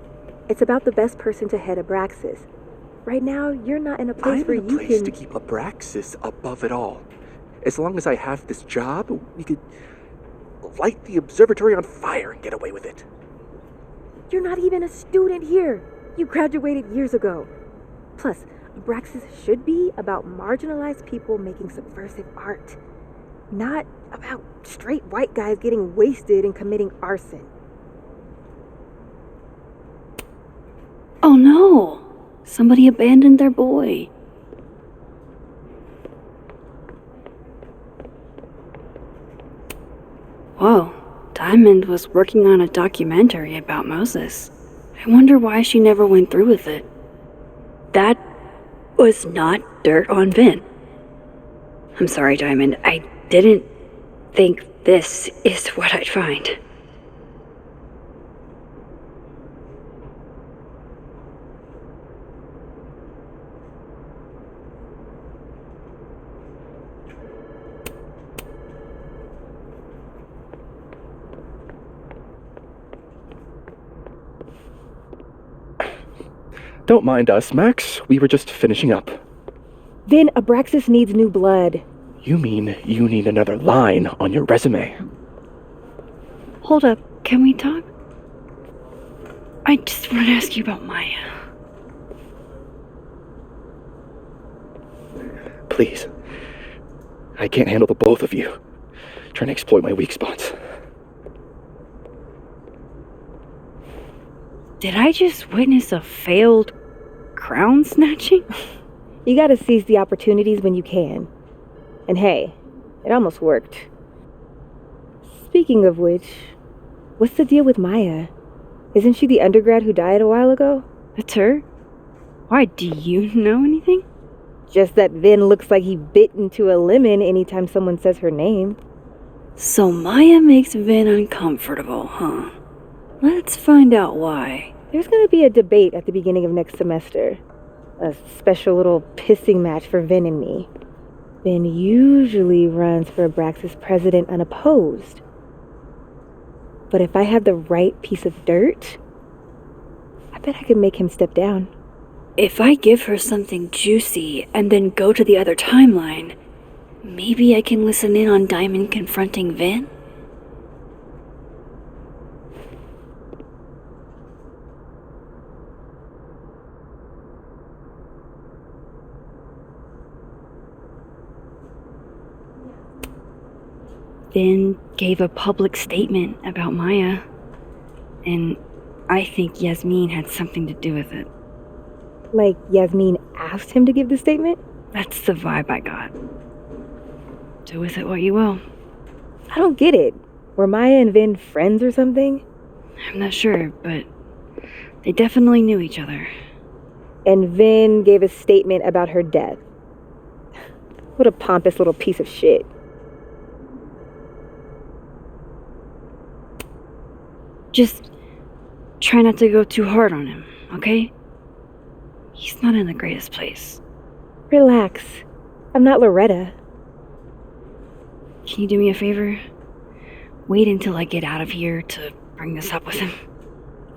It's about the best person to head Abraxas. Right now, you're not in a place where you can... I'm in a place to keep Abraxas above it all. As long as I have this job, we could light the observatory on fire and get away with it. You're not even a student here. You graduated years ago. Plus, Abraxas should be about marginalized people making subversive art. Not about straight white guys getting wasted and committing arson. Oh no! Somebody abandoned their boy. Whoa, Diamond was working on a documentary about Moses. I wonder why she never went through with it. That was not dirt on Vinh. I'm sorry, Diamond. I didn't think this is what I'd find. Don't mind us, Max. We were just finishing up. Then Abraxas needs new blood. You mean you need another line on your resume? Hold up. Can we talk? I just want to ask you about Maya. Please. I can't handle the both of you trying to exploit my weak spots. Did I just witness a failed crown snatching? You gotta seize the opportunities when you can. And hey, it almost worked. Speaking of which, what's the deal with Maya? Isn't she the undergrad who died a while ago? That's her? Why, do you know anything? Just that Vinh looks like he bit into a lemon anytime someone says her name. So Maya makes Vinh uncomfortable, huh? Let's find out why. There's gonna be a debate at the beginning of next semester. A special little pissing match for Vinh and me. Vinh usually runs for Abraxas president unopposed. But if I had the right piece of dirt, I bet I could make him step down. If I give her something juicy and then go to the other timeline, maybe I can listen in on Diamond confronting Vinh? Vinh gave a public statement about Maya, and I think Yasmin had something to do with it. Like Yasmin asked him to give the statement? That's the vibe I got. Do with it what you will. I don't get it. Were Maya and Vinh friends or something? I'm not sure, but they definitely knew each other. And Vinh gave a statement about her death. What a pompous little piece of shit. Just try not to go too hard on him, okay? He's not in the greatest place. Relax. I'm not Loretta. Can you do me a favor? Wait until I get out of here to bring this up with him.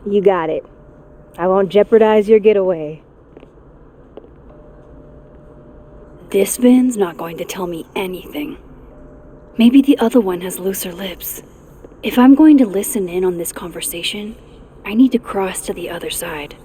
You got it. I won't jeopardize your getaway. This Vin's not going to tell me anything. Maybe the other one has looser lips. If I'm going to listen in on this conversation, I need to cross to the other side.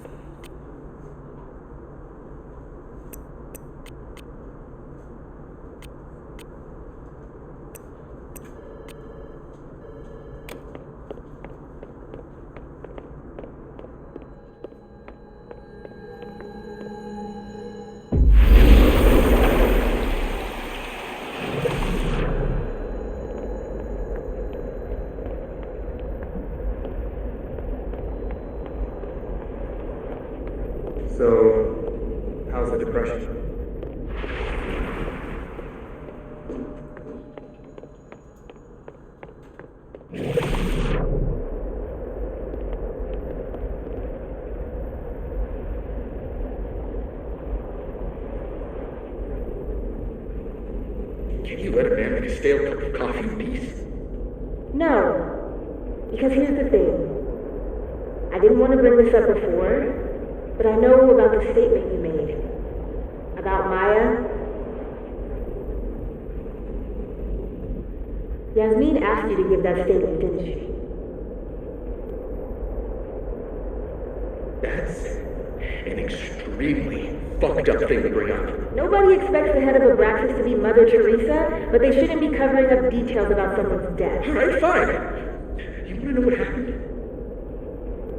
So, how's the depression? Can't you let a man make a stale cup of coffee in peace? No. Because here's the thing. I didn't want to bring this up before, but I know about the statement you made. About Maya. Yasmin asked you to give that statement, didn't she? That's an extremely fucked up thing to bring up. Nobody expects the head of Abraxas to be Mother Teresa, but they shouldn't be covering up details about someone's death. Alright, fine. You wanna know what happened?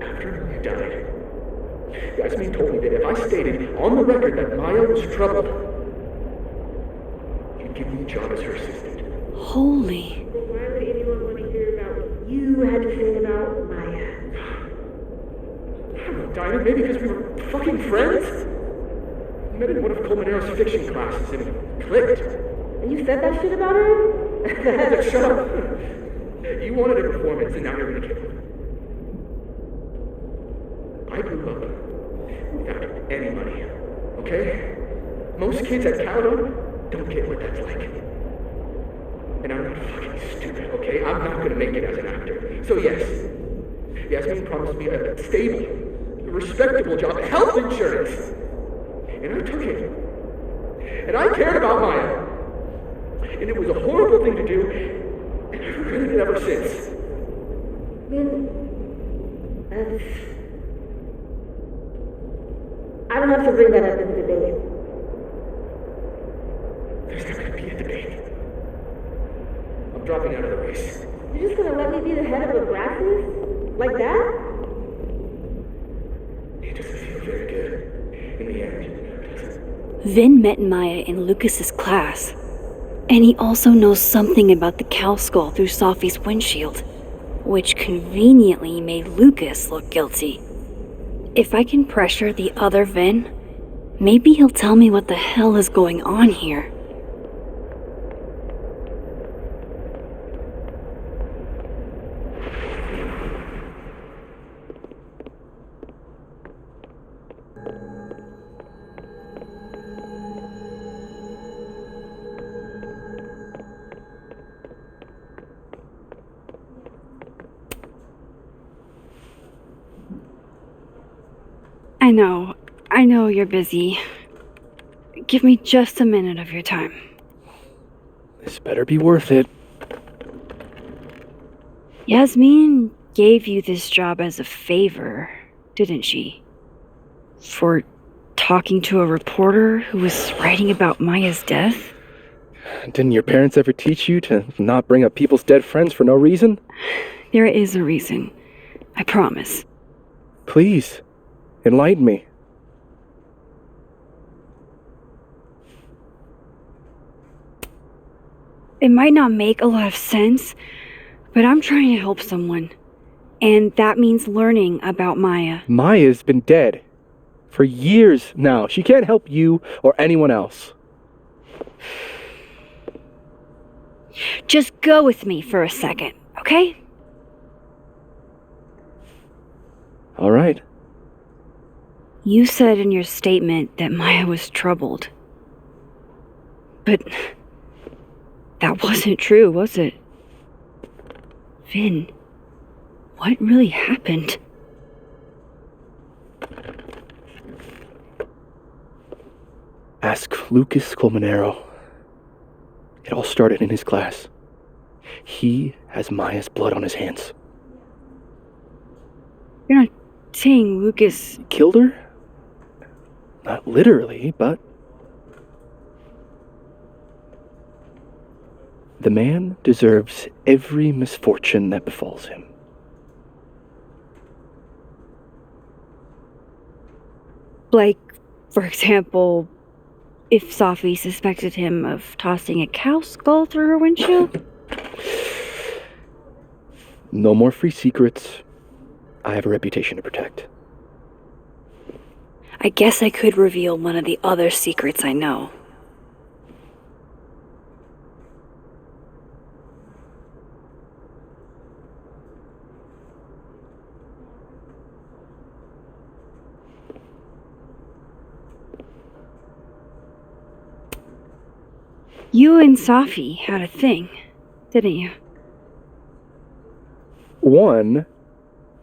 After Maya died, Yasmin told me that if I stated on the record that Maya was troubled, you'd give me a job as her assistant. Holy. Why would anyone want to hear about what you had to say about Maya? I don't know, Dinah, maybe because we were fucking friends? We met in one of Colmenare's fiction classes and it clicked. And you said that shit about her? Shut up. You wanted a performance and now you're gonna give it. I grew up without any money, okay? Most kids at Caledon don't get what that's like. And I'm not fucking stupid, okay? I'm not gonna make it as an actor. So yes, Yasmin promised me a stable, respectable job, health insurance. And I took it. And I cared about Maya. And it was a horrible thing to do, and I've regretted it ever since. I don't have to bring that up in the debate. There's not gonna be a debate. I'm dropping out of the race. You're just gonna let me be the head of Abraxas? Like that? It doesn't feel very good in the end, does it? Vinh met Maya in Lucas's class, and he also knows something about the cow skull through Sophie's windshield, which conveniently made Lucas look guilty. If I can pressure the other Vinh, maybe he'll tell me what the hell is going on here. I know you're busy. Give me just a minute of your time. This better be worth it. Yasmin gave you this job as a favor, didn't she? For talking to a reporter who was writing about Maya's death? Didn't your parents ever teach you to not bring up people's dead friends for no reason? There is a reason. I promise. Please, enlighten me. It might not make a lot of sense, but I'm trying to help someone. And that means learning about Maya. Maya's been dead for years now. She can't help you or anyone else. Just go with me for a second, okay? All right. You said in your statement that Maya was troubled. But that wasn't true, was it? Vinh, what really happened? Ask Lucas Colmenero. It all started in his class. He has Maya's blood on his hands. You're not saying Lucas killed her? Not literally, but... The man deserves every misfortune that befalls him. Like, for example, if Safi suspected him of tossing a cow skull through her windshield? No more free secrets. I have a reputation to protect. I guess I could reveal one of the other secrets I know. You and Safi had a thing, didn't you? One,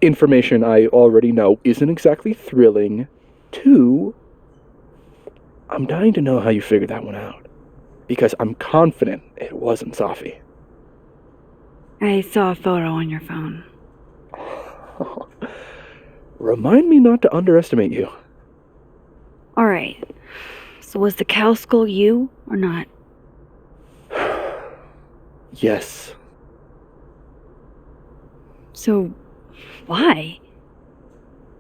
information I already know isn't exactly thrilling. Two, I'm dying to know how you figured that one out. Because I'm confident it wasn't Safi. I saw a photo on your phone. Remind me not to underestimate you. Alright. So was the cow skull you, or not? Yes. So, why?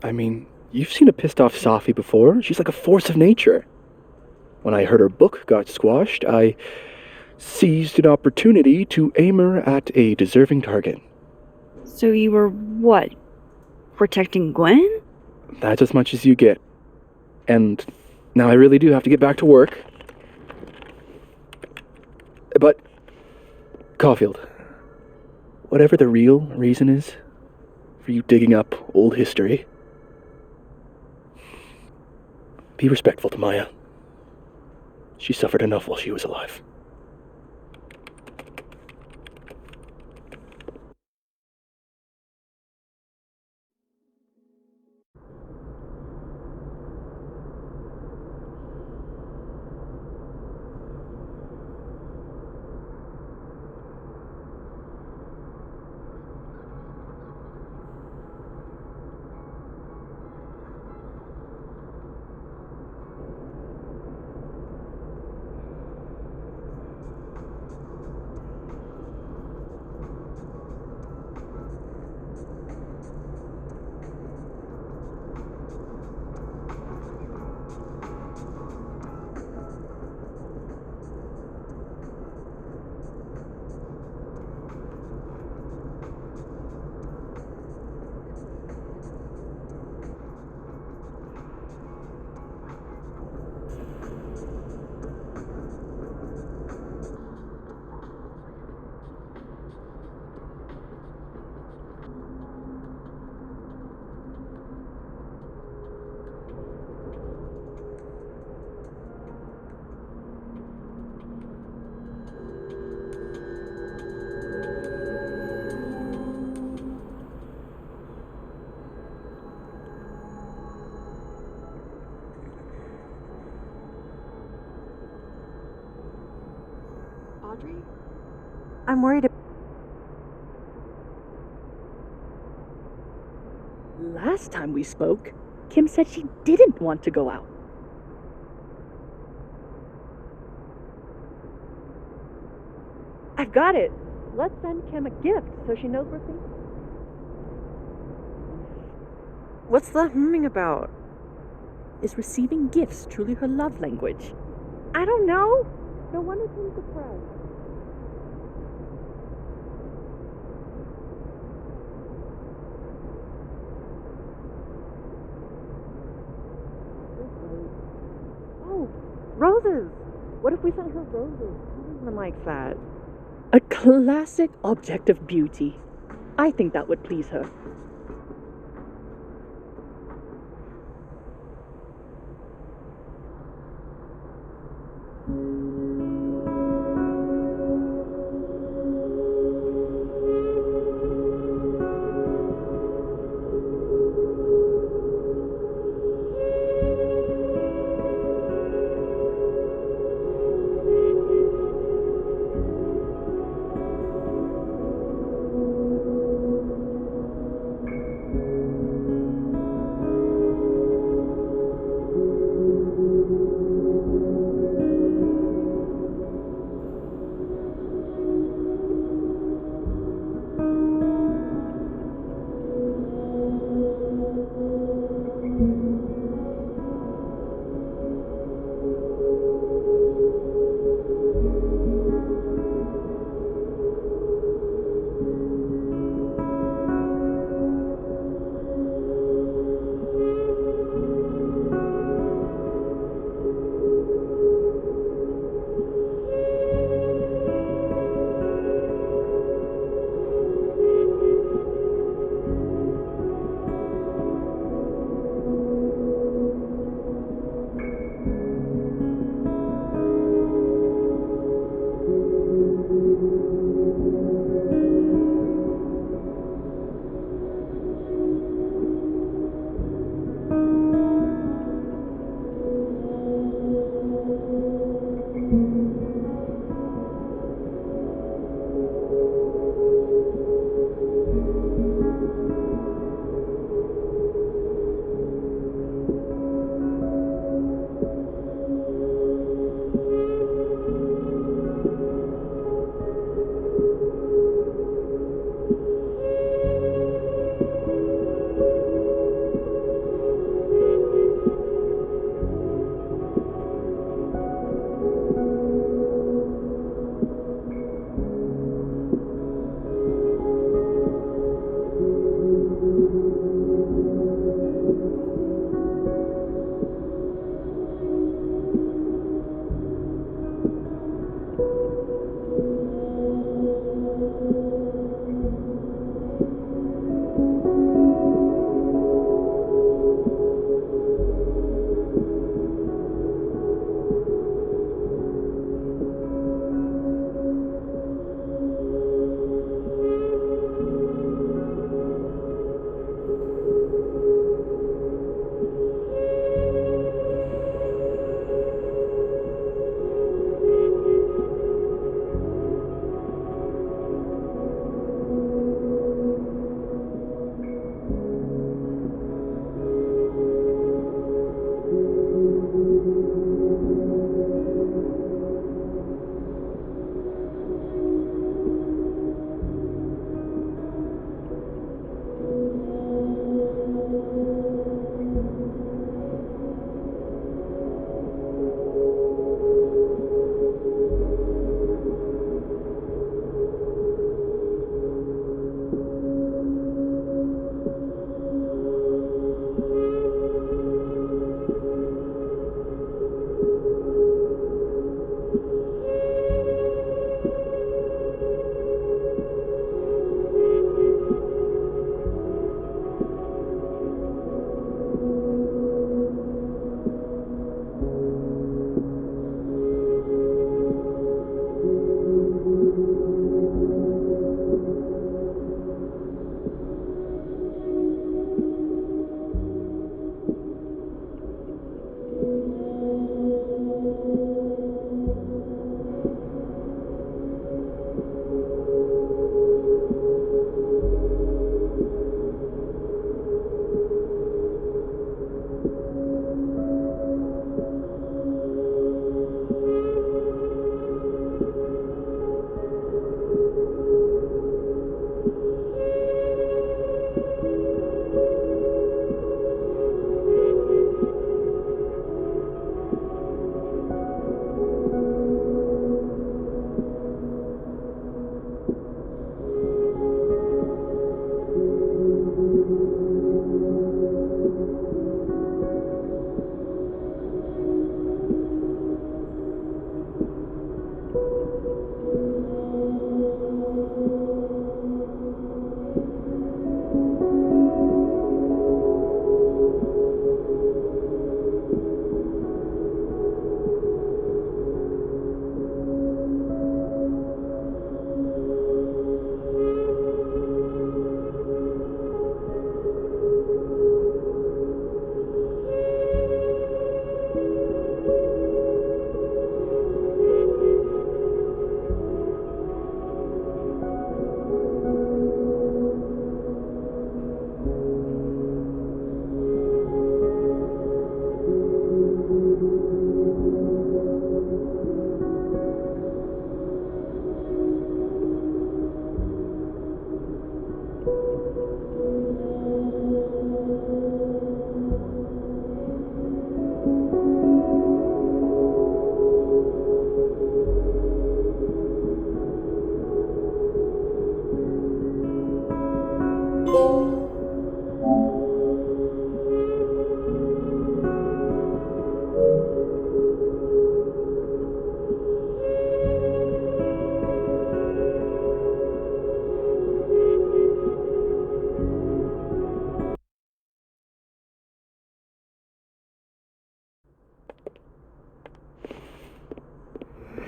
I mean, you've seen a pissed off Safi before. She's like a force of nature. When I heard her book got squashed, I seized an opportunity to aim her at a deserving target. So you were, what, protecting Gwen? That's as much as you get. And now I really do have to get back to work. But, Caulfield, whatever the real reason is for you digging up old history, be respectful to Maya. She suffered enough while she was alive. Audrey? I'm worried. Last time we spoke, Kim said she didn't want to go out. I've got it. Let's send Kim a gift so she knows we're thinking. What's the humming about? Is receiving gifts truly her love language? I don't know. No wonder Kim's surprised. Oh, roses! What if we sent her roses? Everyone likes that. A classic object of beauty. I think that would please her.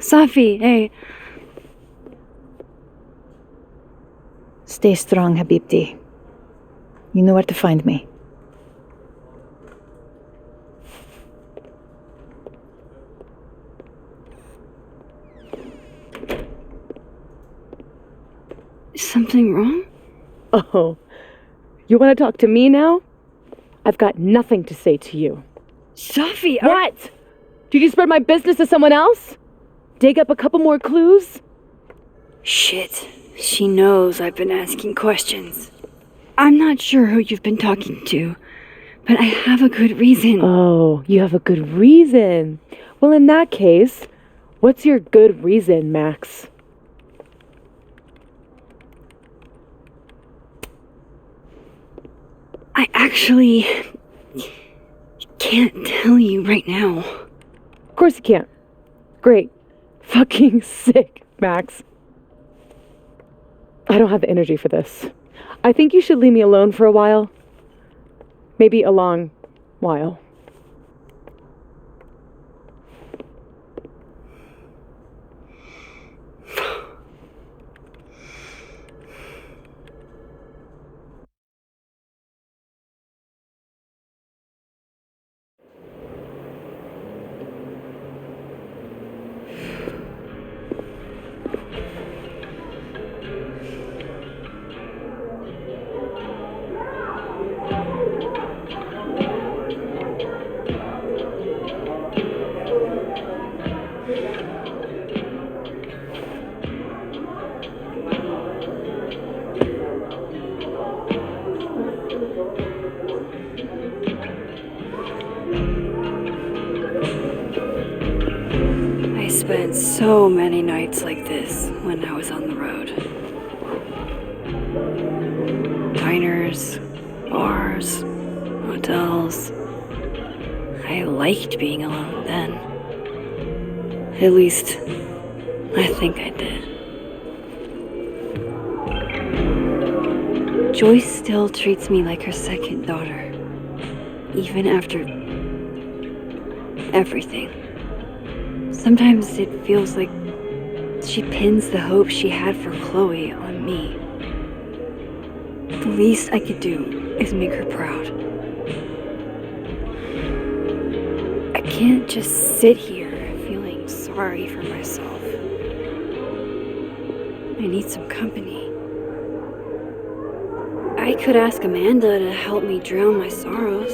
Safi, hey. Stay strong, Habibti. You know where to find me. Something wrong? Oh, you want to talk to me now? I've got nothing to say to you. Safi, What? Did you spread my business to someone else? Dig up a couple more clues? Shit. She knows I've been asking questions. I'm not sure who you've been talking to, but I have a good reason. Oh, you have a good reason. Well, in that case, what's your good reason, Max? I actually can't tell you right now. Of course you can't. Great. Fucking sick, Max. I don't have the energy for this. I think you should leave me alone for a while. Maybe a long while. I spent so many nights like this when I was on the road. Diners, bars, hotels. I liked being alone then. At least, I think I did. Joyce still treats me like her second daughter, even after everything. Sometimes it feels like she pins the hope she had for Chloe on me. The least I could do is make her proud. I can't just sit here feeling sorry for myself. I need some company. I could ask Amanda to help me drown my sorrows.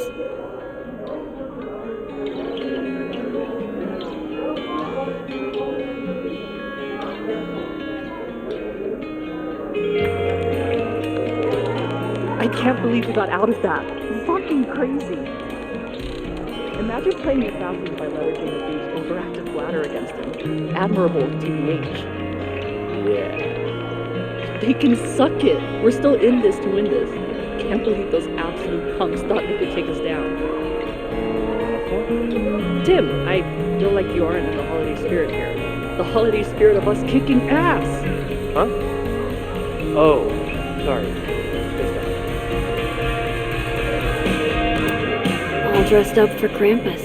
I can't believe you got out of that. Fucking crazy. Imagine playing your assassins by leveraging the dude's overactive bladder against him. Admirable, TBH. Yeah. They can suck it. We're still in this to win this. Can't believe those absolute punks thought they could take us down. Tim, I feel like you aren't in the holiday spirit here. The holiday spirit of us kicking ass. Huh? Oh, sorry. All dressed up for Krampus.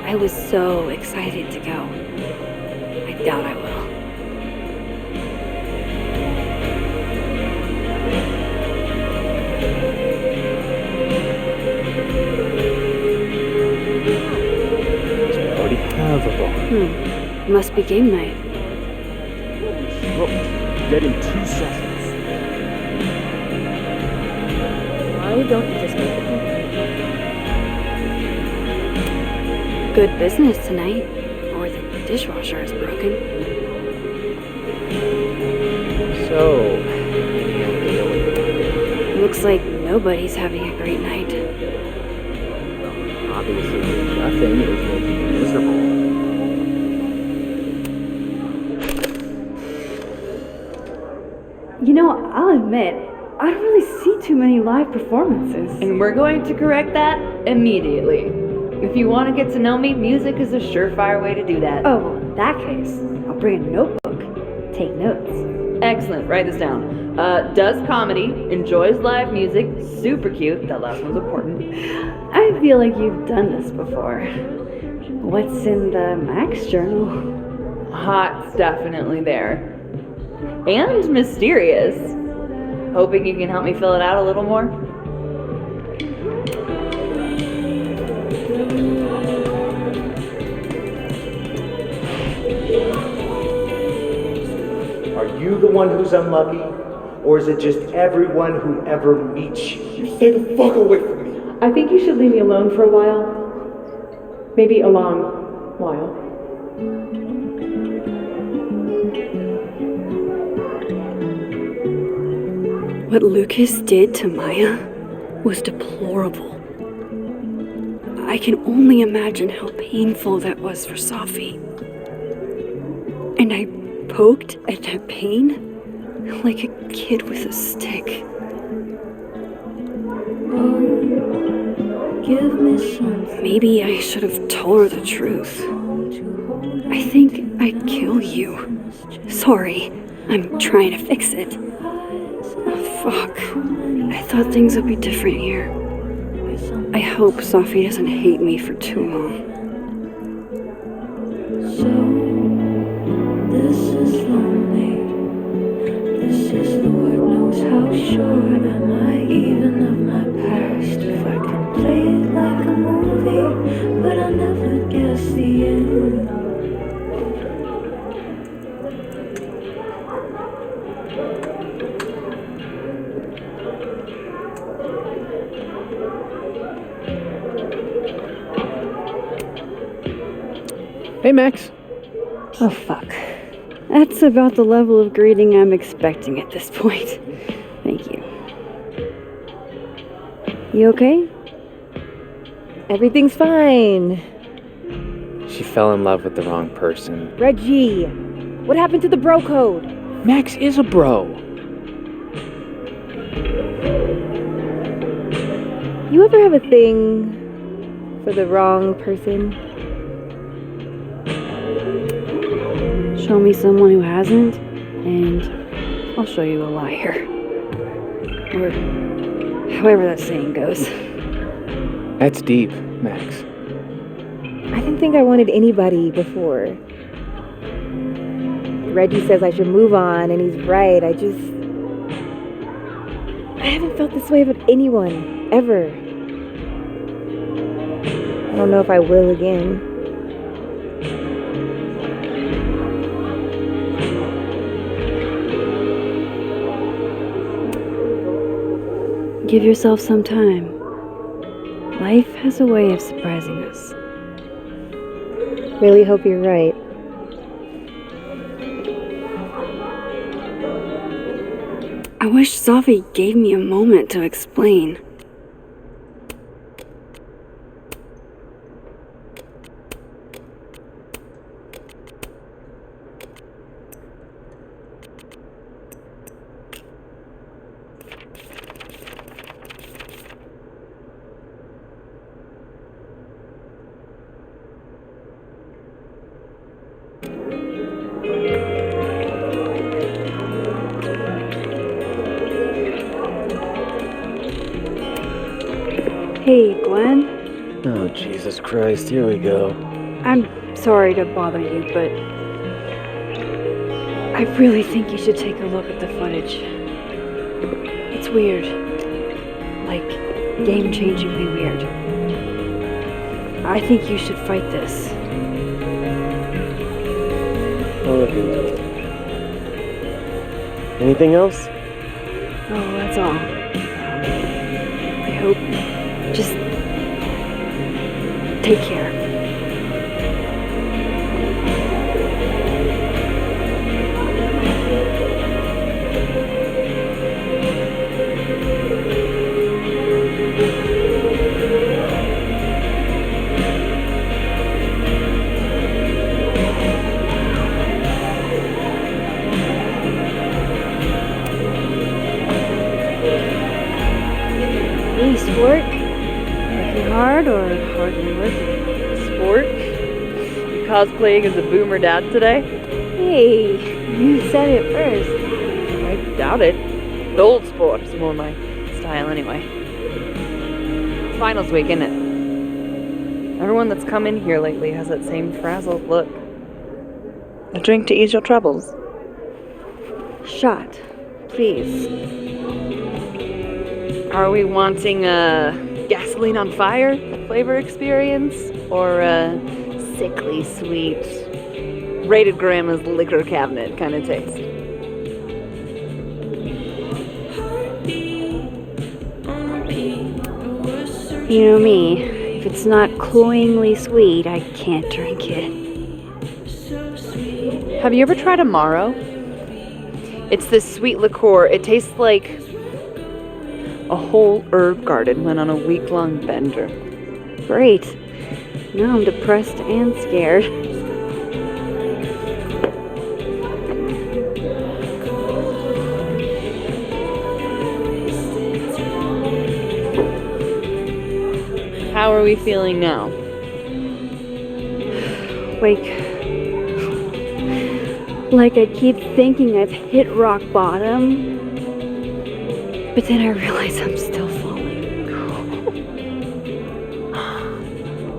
I was so excited to go. I doubt I will. We already have a bar. Must be game night. Get in 2 seconds. Why don't you just make it home? Good business tonight, or the dishwasher is broken. So, Looks like nobody's having a great night. obviously nothing is making you miserable. You know, I'll admit, I don't really see too many live performances. And we're going to correct that immediately. If you want to get to know me, music is a surefire way to do that. Oh, in that case, I'll bring a notebook. Take notes. Excellent, write this down. Does comedy, enjoys live music, super cute, that last one's important. I feel like you've done this before. What's in the Max journal? Hot's definitely there. And mysterious. Hoping you can help me fill it out a little more? Are you the one who's unlucky? Or is it just everyone who ever meets you? You stay the fuck away from me. I think you should leave me alone for a while. Maybe a long while. What Lucas did to Maya was deplorable. I can only imagine how painful that was for Safi. And I poked at that pain like a kid with a stick. Give me some. Maybe I should have told her the truth. I think I'd kill you. Sorry, I'm trying to fix it. Oh, fuck. I thought things would be different here. I hope Safi doesn't hate me for too long. This is lonely. This is the Lord knows how sure am I even of my past. If I could play it like a movie, but I never guess the end. Hey, Max. Oh, fuck. That's about the level of greeting I'm expecting at this point. Thank you. You okay? Everything's fine. She fell in love with the wrong person. Reggie, what happened to the bro code? Max is a bro. You ever have a thing for the wrong person? Show me someone who hasn't, and I'll show you a liar. Or however that saying goes. That's deep, Max. I didn't think I wanted anybody before. Reggie says I should move on, and he's right. I haven't felt this way about anyone, ever. I don't know if I will again. Give yourself some time. Life has a way of surprising us. Really hope you're right. I wish Safi gave me a moment to explain. Hey, Gwen. Oh, Jesus Christ, here we go. I'm sorry to bother you, but I really think you should take a look at the footage. It's weird. Like, game-changingly weird. I think you should fight this. Anything else? Oh, that's all. I hope. Just take care. Really, sport? Hard or hardly working? Sport? You cosplaying as a boomer dad today? Hey, you said it first. I doubt it. The old sport is more my style anyway. It's finals week, isn't it? Everyone that's come in here lately has that same frazzled look. A drink to ease your troubles. Shot, please. Are we wanting a gasoline on fire flavor experience? Or a sickly sweet, rated grandma's liquor cabinet kind of taste? You know me, if it's not cloyingly sweet, I can't drink it. Have you ever tried Amaro? It's this sweet liqueur. It tastes like a whole herb garden went on a week-long bender. Great. Now I'm depressed and scared. How are we feeling now? Like I keep thinking I've hit rock bottom, but then I realize I'm still falling.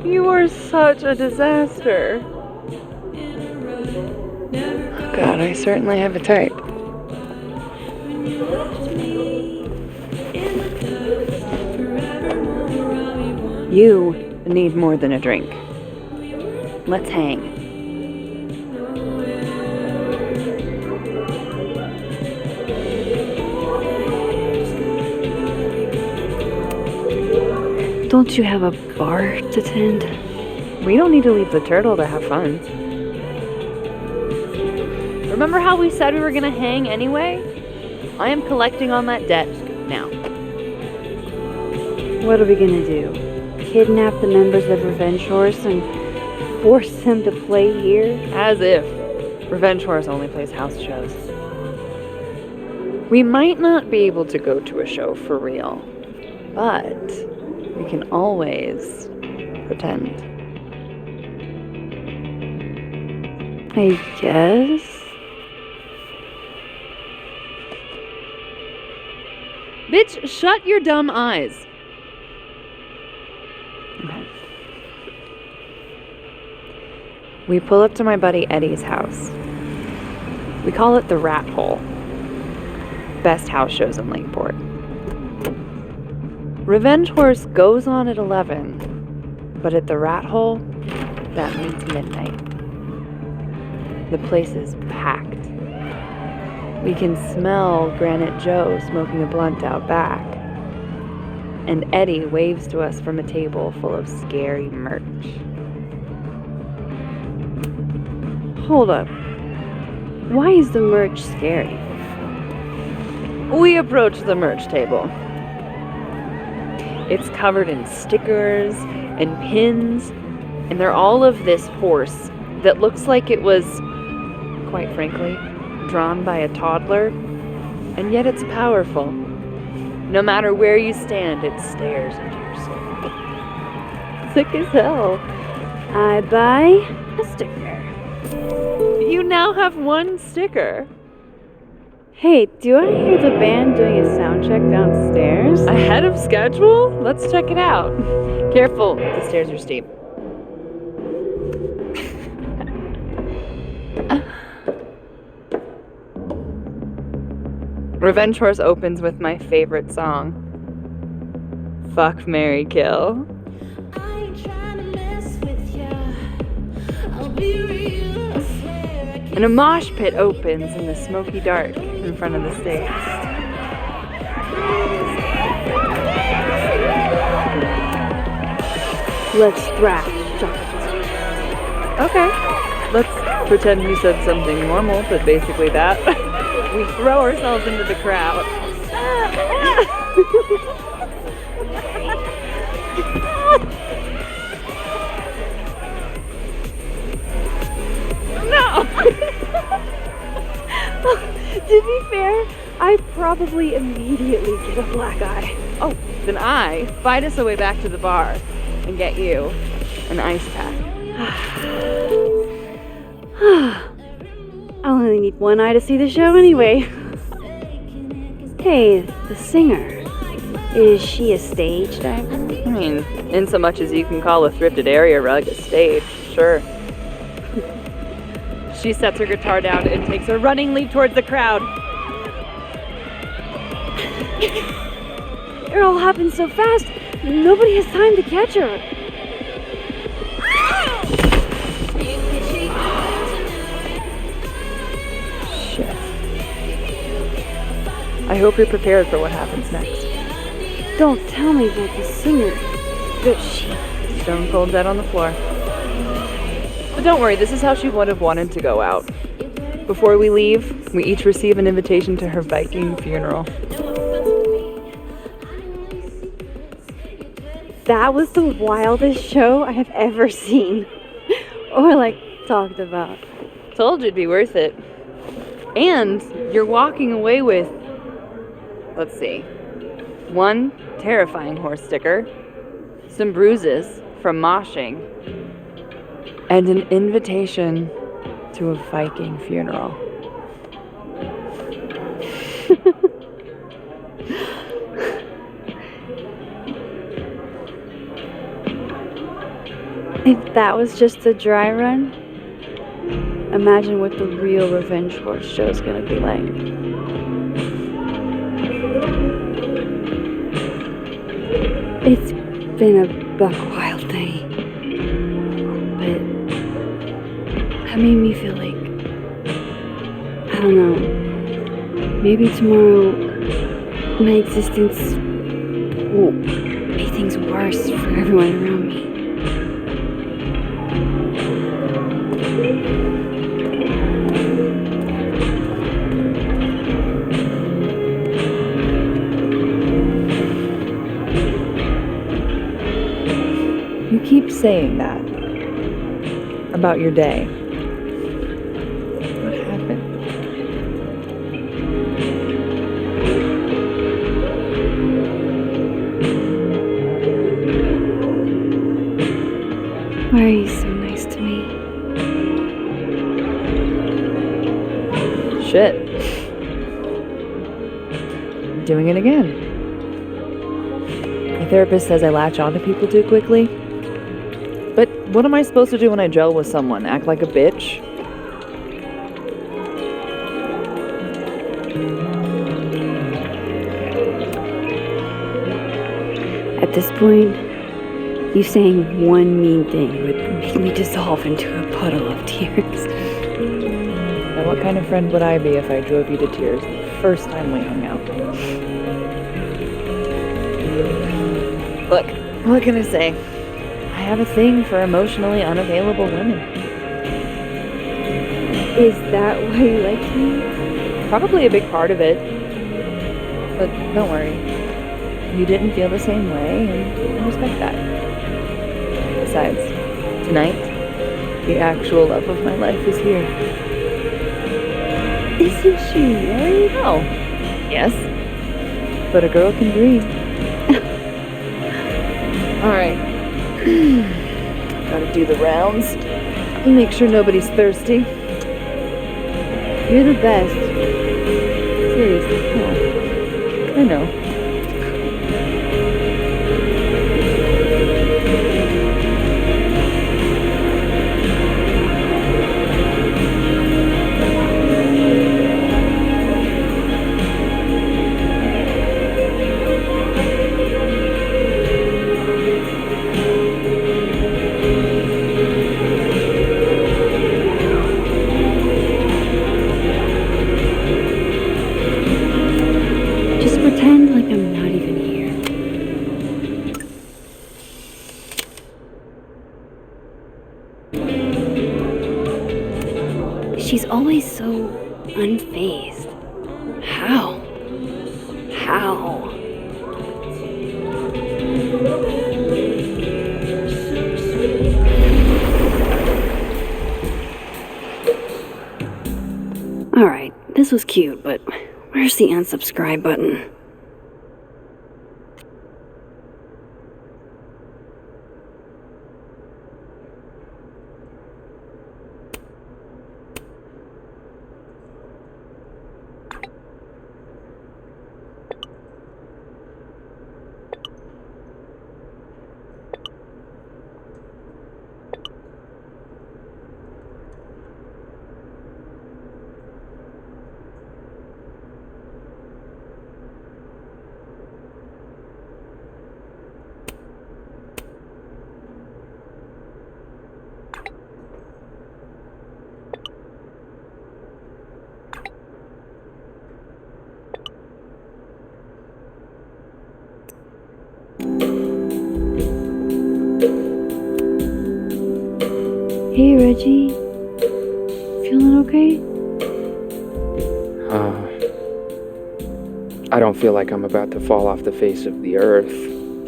You are such a disaster. God, I certainly have a type. You need more than a drink. Let's hang. Don't you have a bar to tend? We don't need to leave the turtle to have fun. Remember how we said we were gonna hang anyway? I am collecting on that debt now. What are we gonna do? Kidnap the members of Revenge Horse and force them to play here? As if Revenge Horse only plays house shows. We might not be able to go to a show for real, but we can always pretend. I guess. Bitch, shut your dumb eyes. Okay. We pull up to my buddy Eddie's house. We call it the Rat Hole. Best house shows in Lakeport. Revenge Horse goes on at 11, but at the Rat Hole, that means midnight. The place is packed. We can smell Granite Joe smoking a blunt out back. And Eddie waves to us from a table full of scary merch. Hold up. Why is the merch scary? We approach the merch table. It's covered in stickers and pins, and they're all of this horse that looks like it was, quite frankly, drawn by a toddler, and yet it's powerful. No matter where you stand, it stares into your soul. Sick as hell. I buy a sticker. You now have one sticker. Hey, do I hear the band doing a sound check downstairs? Ahead of schedule? Let's check it out. Careful, the stairs are steep. Revenge Horse opens with my favorite song. Fuck, Marry, Kill. And a mosh pit opens in the smoky dark in front of the stage. Let's thrash. Okay. Let's pretend we said something normal, but basically that. We throw ourselves into the crowd. No! To be fair, I probably immediately get a black eye. Oh, then I fight us a way back to the bar and get you an ice pack. I only need one eye to see the show anyway. Hey, the singer. Is she a stage diver? I mean, in so much as you can call a thrifted area rug a stage, sure. She sets her guitar down and takes a running leap towards the crowd. It all happened so fast, nobody has time to catch her. Shit. I hope you're prepared for what happens next. Don't tell me about the singer. But she... Stone cold dead on the floor. But don't worry, this is how she would have wanted to go out. Before we leave, we each receive an invitation to her Viking funeral. That was the wildest show I have ever seen. Or like, talked about. Told you it'd be worth it. And you're walking away with, let's see, 1 terrifying horse sticker, some bruises from moshing, and an invitation to a Viking funeral. If that was just a dry run, imagine what the real Revenge Horse show is gonna be like. It's been a buck wild day, but that made me feel like, I don't know, maybe tomorrow my existence won't make things worse for everyone around me. You keep saying that about your day. What happened? Why are you so nice to me? Shit. I'm doing it again. My therapist says I latch onto people too quickly. But what am I supposed to do when I gel with someone? Act like a bitch? At this point, you saying one mean thing would make me dissolve into a puddle of tears. Now, what kind of friend would I be if I drove you to tears the first time we hung out? Look, what can I say? I have a thing for emotionally unavailable women. Is that why you liked me? Probably a big part of it. But don't worry. You didn't feel the same way, and I respect that. Besides, tonight, the actual love of my life is here. Isn't she married? Oh, yes. But a girl can dream. Alright. Gotta do the rounds. Make sure nobody's thirsty. You're the best. Seriously. I know. Pretend like I'm not even here. She's always so unfazed. How? How? Alright, this was cute, but where's the unsubscribe button? Hey, Reggie. Feeling okay? I don't feel like I'm about to fall off the face of the earth,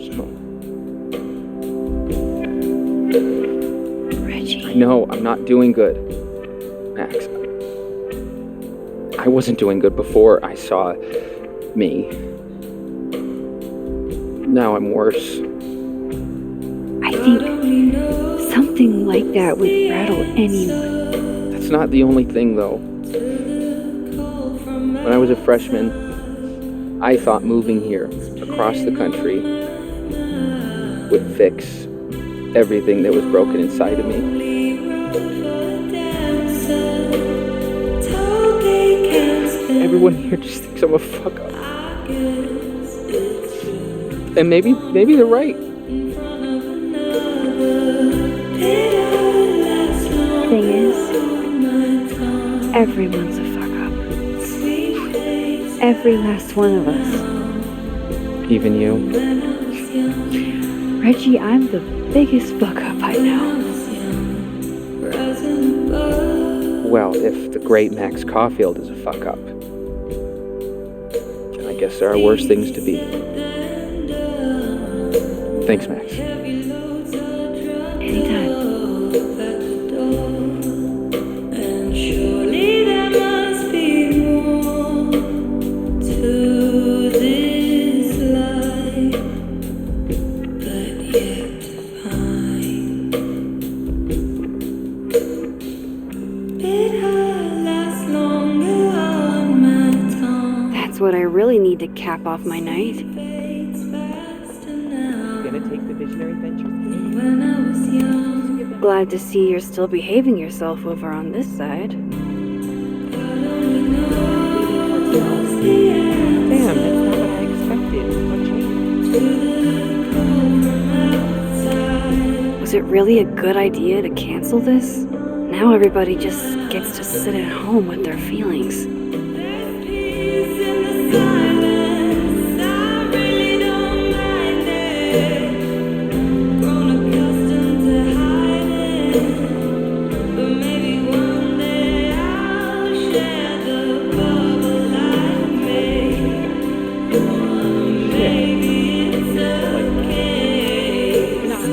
so... Reggie. I know, I'm not doing good. Max. I wasn't doing good before I saw me. Now I'm worse. I think something like that would rattle anyone. That's not the only thing, though. When I was a freshman, I thought moving here, across the country, would fix everything that was broken inside of me. Everyone here just thinks I'm a fuck up. And maybe they're right. Thing is, everyone's a fuck up. Every last one of us. Even you. Reggie, I'm the biggest fuck up I know. Well, if the great Max Caulfield is a fuck up, then I guess there are worse things to be. Thanks, Max. Anytime. That's what I really need to cap off my night. Gonna take the visionary venture. Glad to see you're still behaving yourself over on this side. Damn, that's not what I expected. What changed? Was it really a good idea to cancel this? Now everybody just gets to sit at home with their feelings.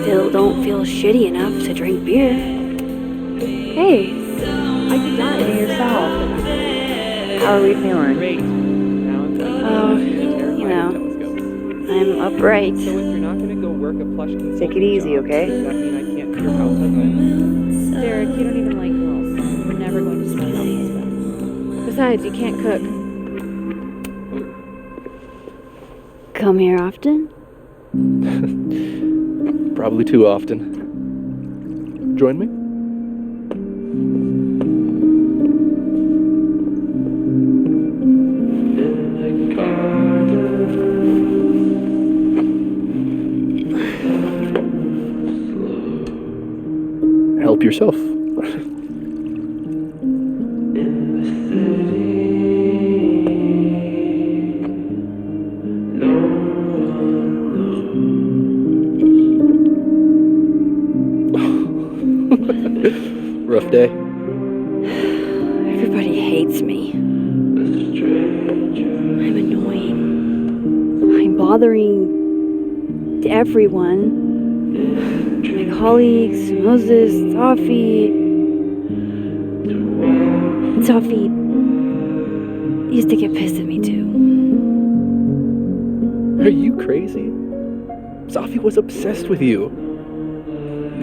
Still don't feel shitty enough to drink beer. Hey, I did not be yourself. How are we feeling? Great. oh, you know, I'm upright. So if you're not gonna go work a plush consulting Take it easy, job, okay? does that mean I can't be your house husband? Derek, you don't even like girls. We're never going to spend out husband. Besides, you can't cook. Come here often? Probably too often. Join me? Help yourself. Rough day. Everybody hates me. I'm annoying. I'm bothering everyone. My colleagues, Moses, Sophie used to get pissed at me too. Are you crazy? Sophie was obsessed with you.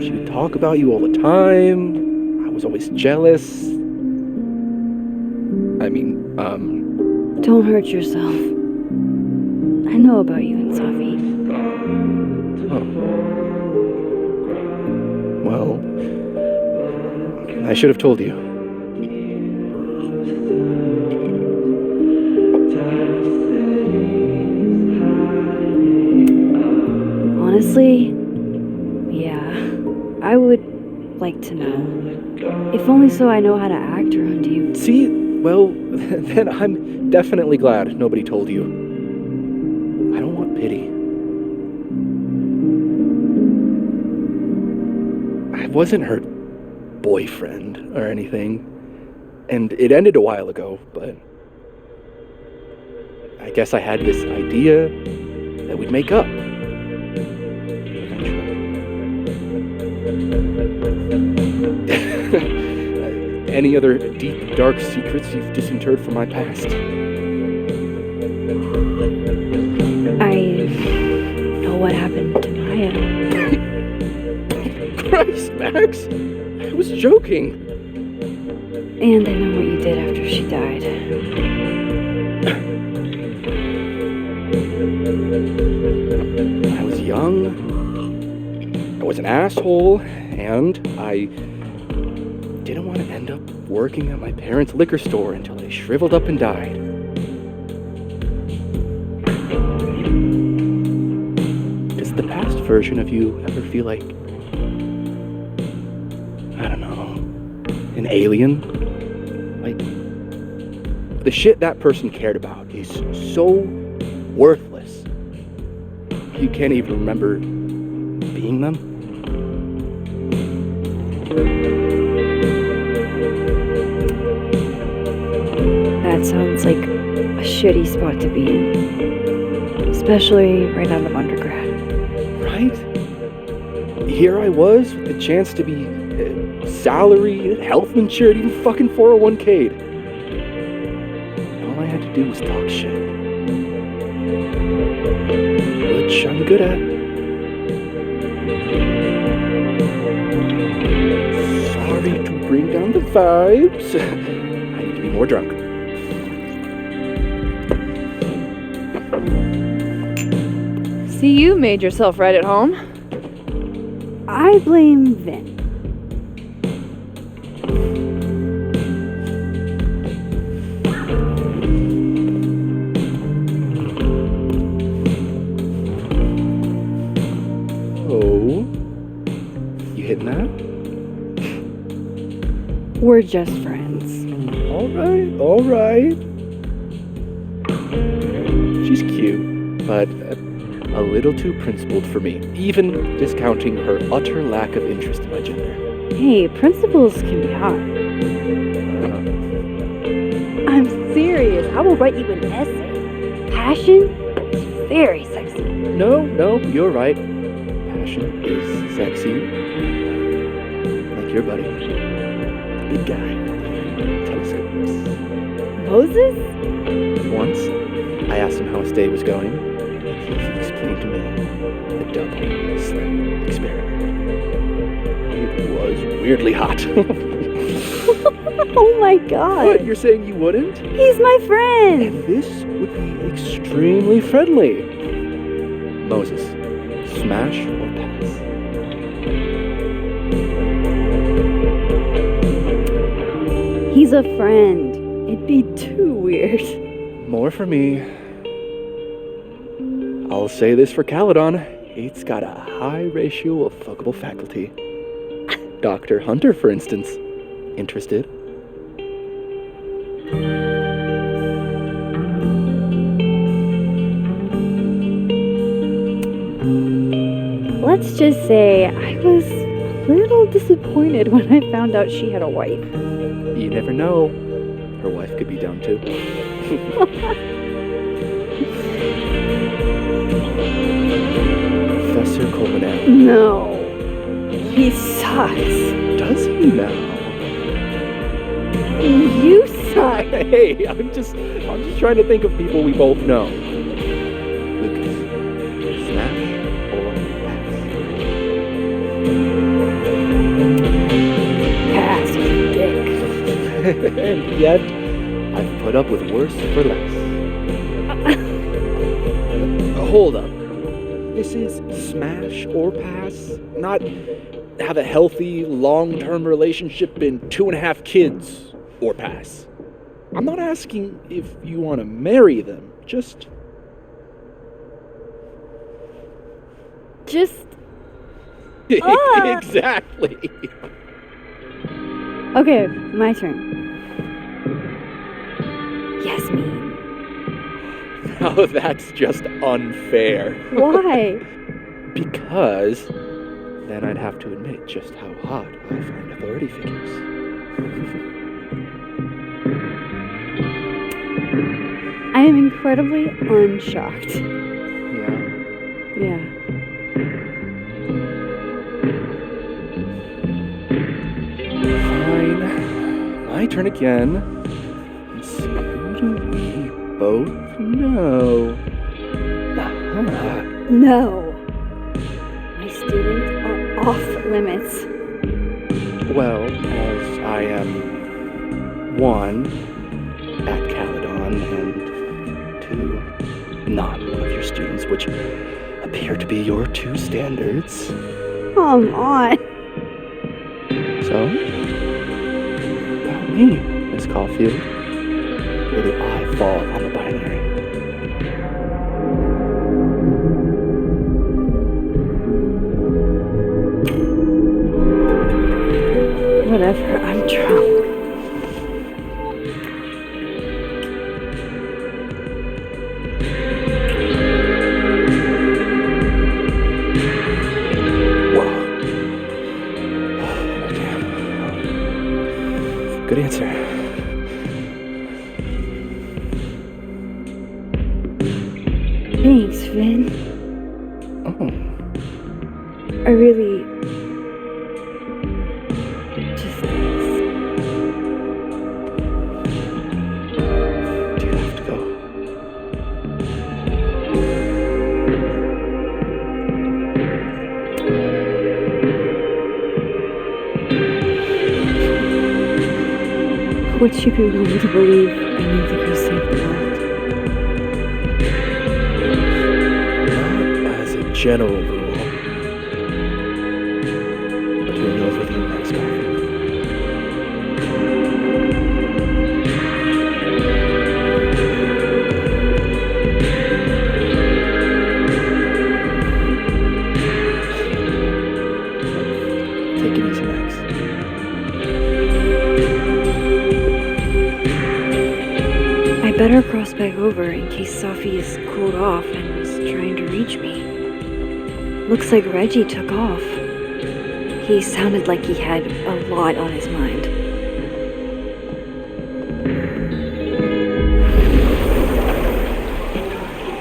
She would talk about you all the time. I was always jealous. I mean, Don't hurt yourself. I know about you and Sophie. Oh. Well, I should have told you. Honestly, yeah, I would like to know. If only so I know how to act around you. See, well, then I'm definitely glad nobody told you. I don't want pity. I wasn't hurt boyfriend or anything. And it ended a while ago, but I guess I had this idea that we'd make up. Eventually. Any other deep, dark secrets you've disinterred from my past? I know what happened to Maya. Christ, Max! I was joking. And I know what you did after she died. I was young, I was an asshole, and I didn't want to end up working at my parents' liquor store until I shriveled up and died. Does the past version of you ever feel like, I don't know, an alien? Like, the shit that person cared about is so worthless. You can't even remember being them. That sounds like a shitty spot to be in. Especially right out of undergrad. Right? Here I was with the chance to be salaried, health insured, even fucking 401k'd. All I had to do was talk shit. Which I'm good at. Sorry to bring down the vibes. I need to be more drunk. See, you made yourself right at home. I blame Vinh. Oh, you hitting that? We're just friends. All right. She's cute, but a little too principled for me, even discounting her utter lack of interest in my gender. Hey, principles can be hot. I'm serious. I will write you an essay. Passion is very sexy. No, you're right. Passion is sexy. Like your buddy. Big guy. Telescopes. Moses? Once, I asked him how his day was going. He explained to me the double slit experiment. It was weirdly hot. Oh my god. What, you're saying you wouldn't? He's my friend. And this would be extremely friendly. Moses, smash or pass? He's a friend. It'd be too weird. More for me. I'll say this for Caledon. It's got a high ratio of fuckable faculty. Dr. Hunter, for instance. Interested? Let's just say I was a little disappointed when I found out she had a wife. You never know. Her wife could be down too. Professor Coleman. No. He sucks. Does he now? You suck. Hey, I'm just trying to think of people we both know. Lucas, smash or Pass, you dick. And yet, I've put up with worse for less. Hold up. This is smash or pass, not have a healthy, long-term relationship and 2.5 kids or pass. I'm not asking if you want to marry them, just... Exactly. Okay, my turn. Yasmin. Oh, that's just unfair. Why? Because then I'd have to admit just how hot I find authority figures. I am incredibly unshocked. Yeah. Yeah. Fine. My turn again. Let's see, who do we both know? Ah. No. My students are off limits. Well, as I am 1, at Caledon, and 2, not one of your students, which appear to be your 2 standards. Come on. So, about me, Miss Caulfield. Where do I fall on the binary? Whatever, I'm drunk. Good answer. Thanks, Vinh. Oh. I really... just thanks. Do you have to go? Would you be willing to believe I need to go save the world? Not as a general rule. But who knows what the next Caulfield? Take it easy, Max. I better cross back over in case Sophie is cooled off and was trying to reach me. Looks like Reggie took off. He sounded like he had a lot on his mind.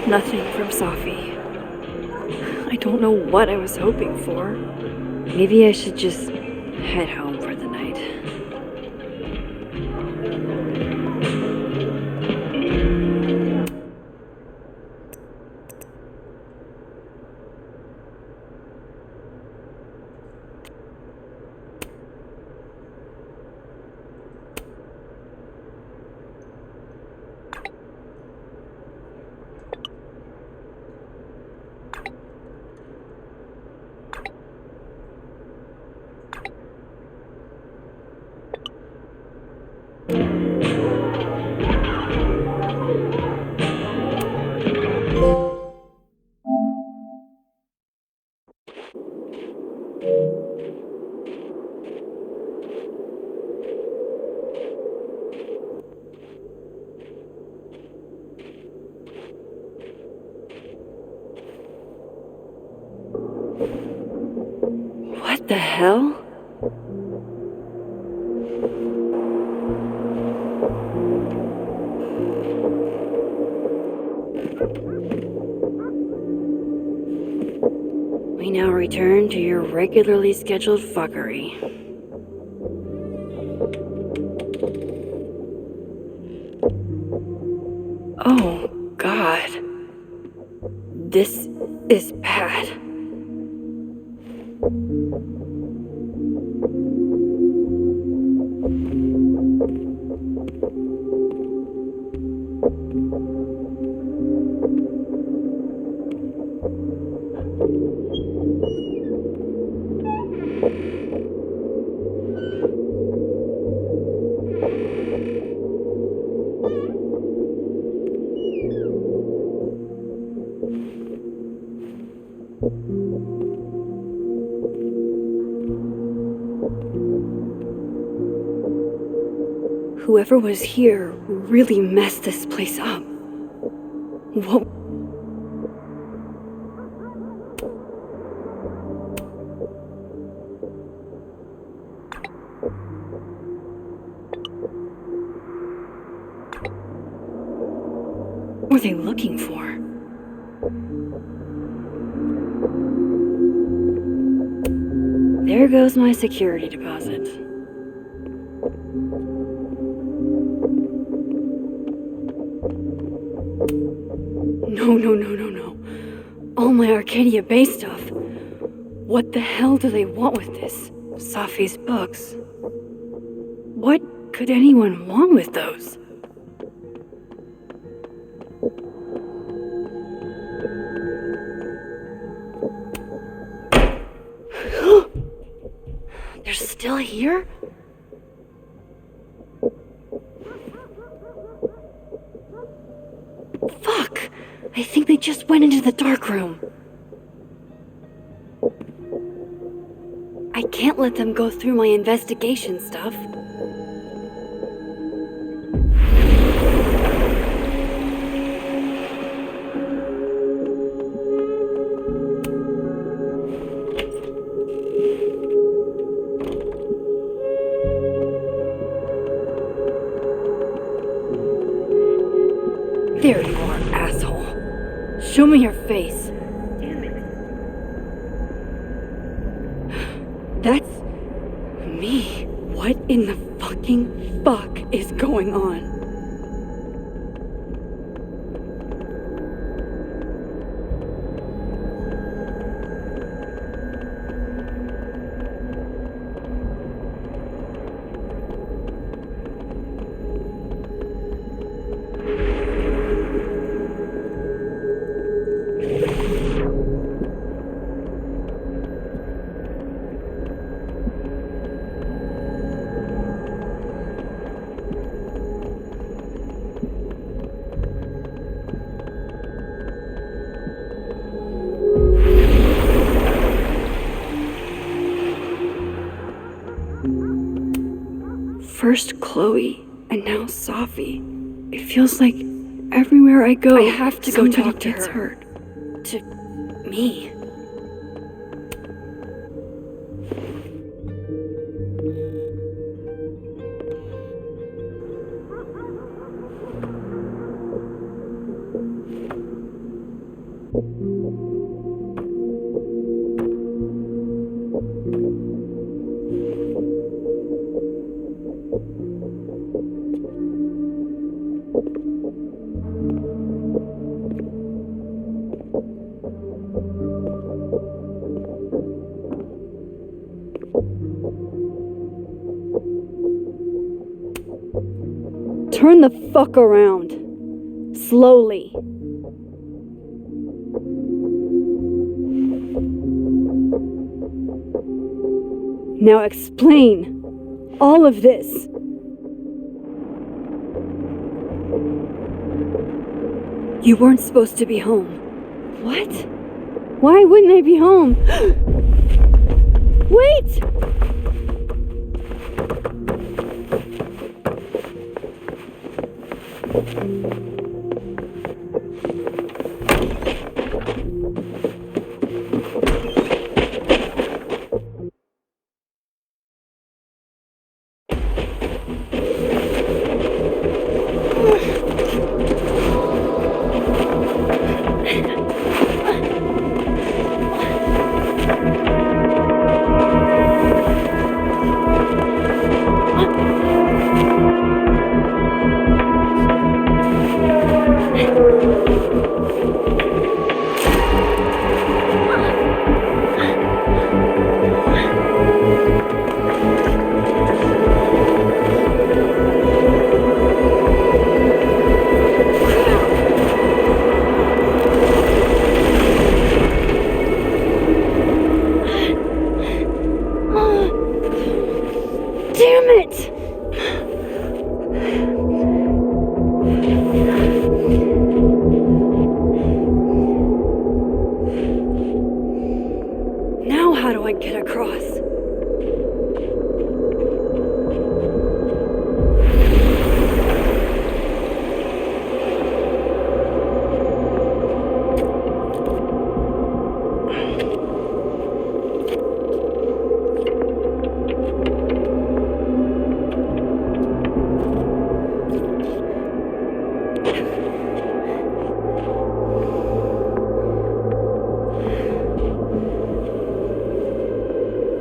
Nothing from Sophie. I don't know what I was hoping for. Maybe I should just head home for the night. What the hell? We now return to your regularly scheduled fuckery. Oh, God. This is bad. Whoever was here really messed this place up. What? were they looking for? There goes my security deposit. No. All my Arcadia Bay stuff. What the hell do they want with this? Safi's books. What could anyone want with those? They're still here? Fuck! I think they just went into the dark room. I can't let them go through my investigation stuff. There you are, asshole. Show me your face. Damn it. That's me. What in the fucking fuck is going on? First Chloe, and now Safi. It feels like everywhere I go, I have to go talk to her. Hurt. To me. Turn the fuck around. Slowly. Now explain all of this. You weren't supposed to be home. What? Why wouldn't I be home? Wait!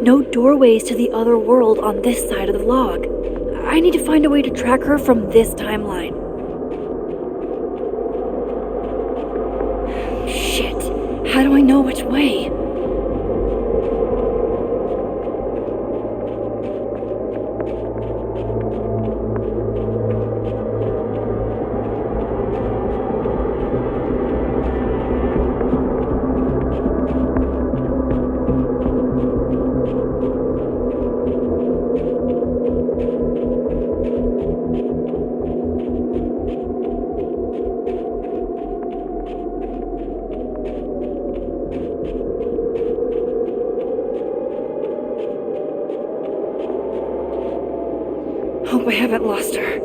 no doorways to the other world on this side of the log. I need to find a way to track her from this timeline. Shit, how do I know which way? Hope I haven't lost her.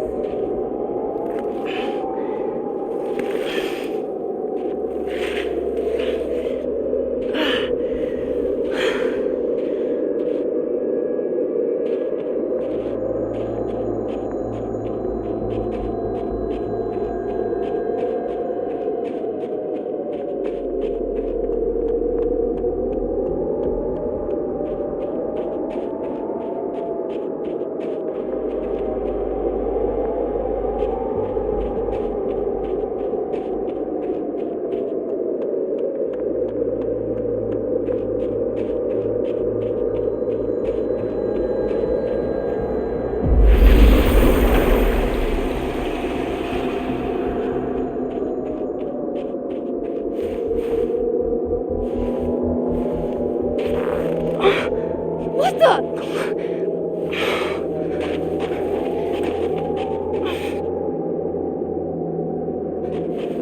What the?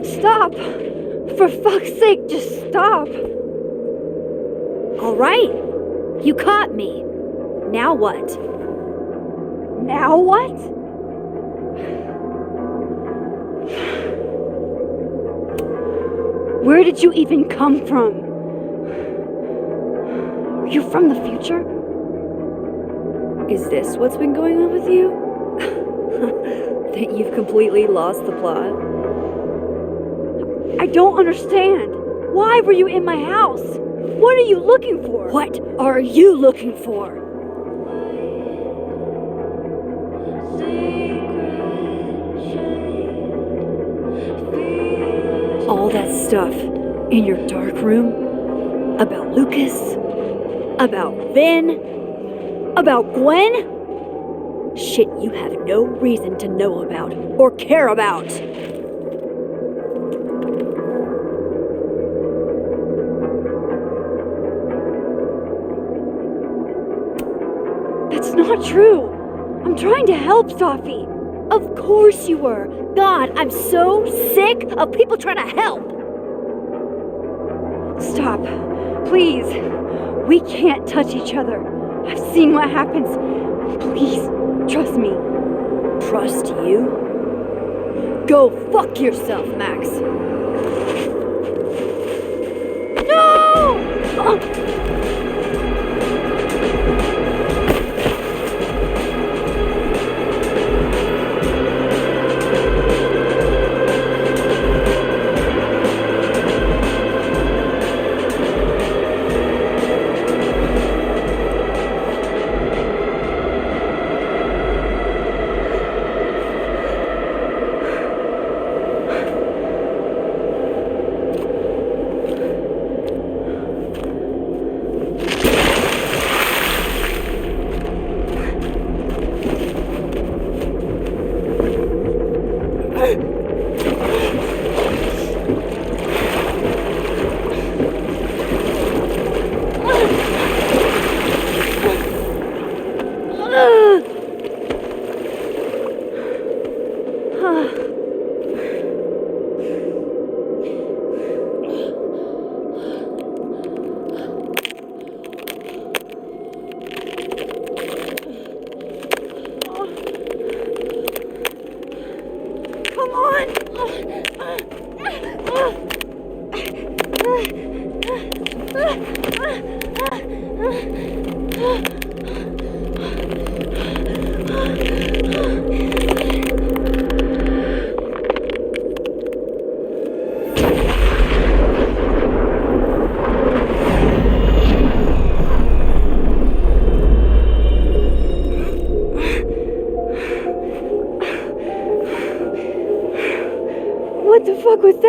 Stop! For fuck's sake, just stop! All right, you caught me. Now what? Now what? Where did you even come from? Are you from the future? Is this what's been going on with you? That you've completely lost the plot? I don't understand. Why were you in my house? What are you looking for? What are you looking for? All that stuff in your dark room about Lucas, about Vinh, about Gwen? Shit you have no reason to know about or care about. That's not true. I'm trying to help Safi. Of course you were. God, I'm so sick of people trying to help. Stop. Please. We can't touch each other. I've seen what happens. Please, trust me. Trust you? Go fuck yourself, Max. No!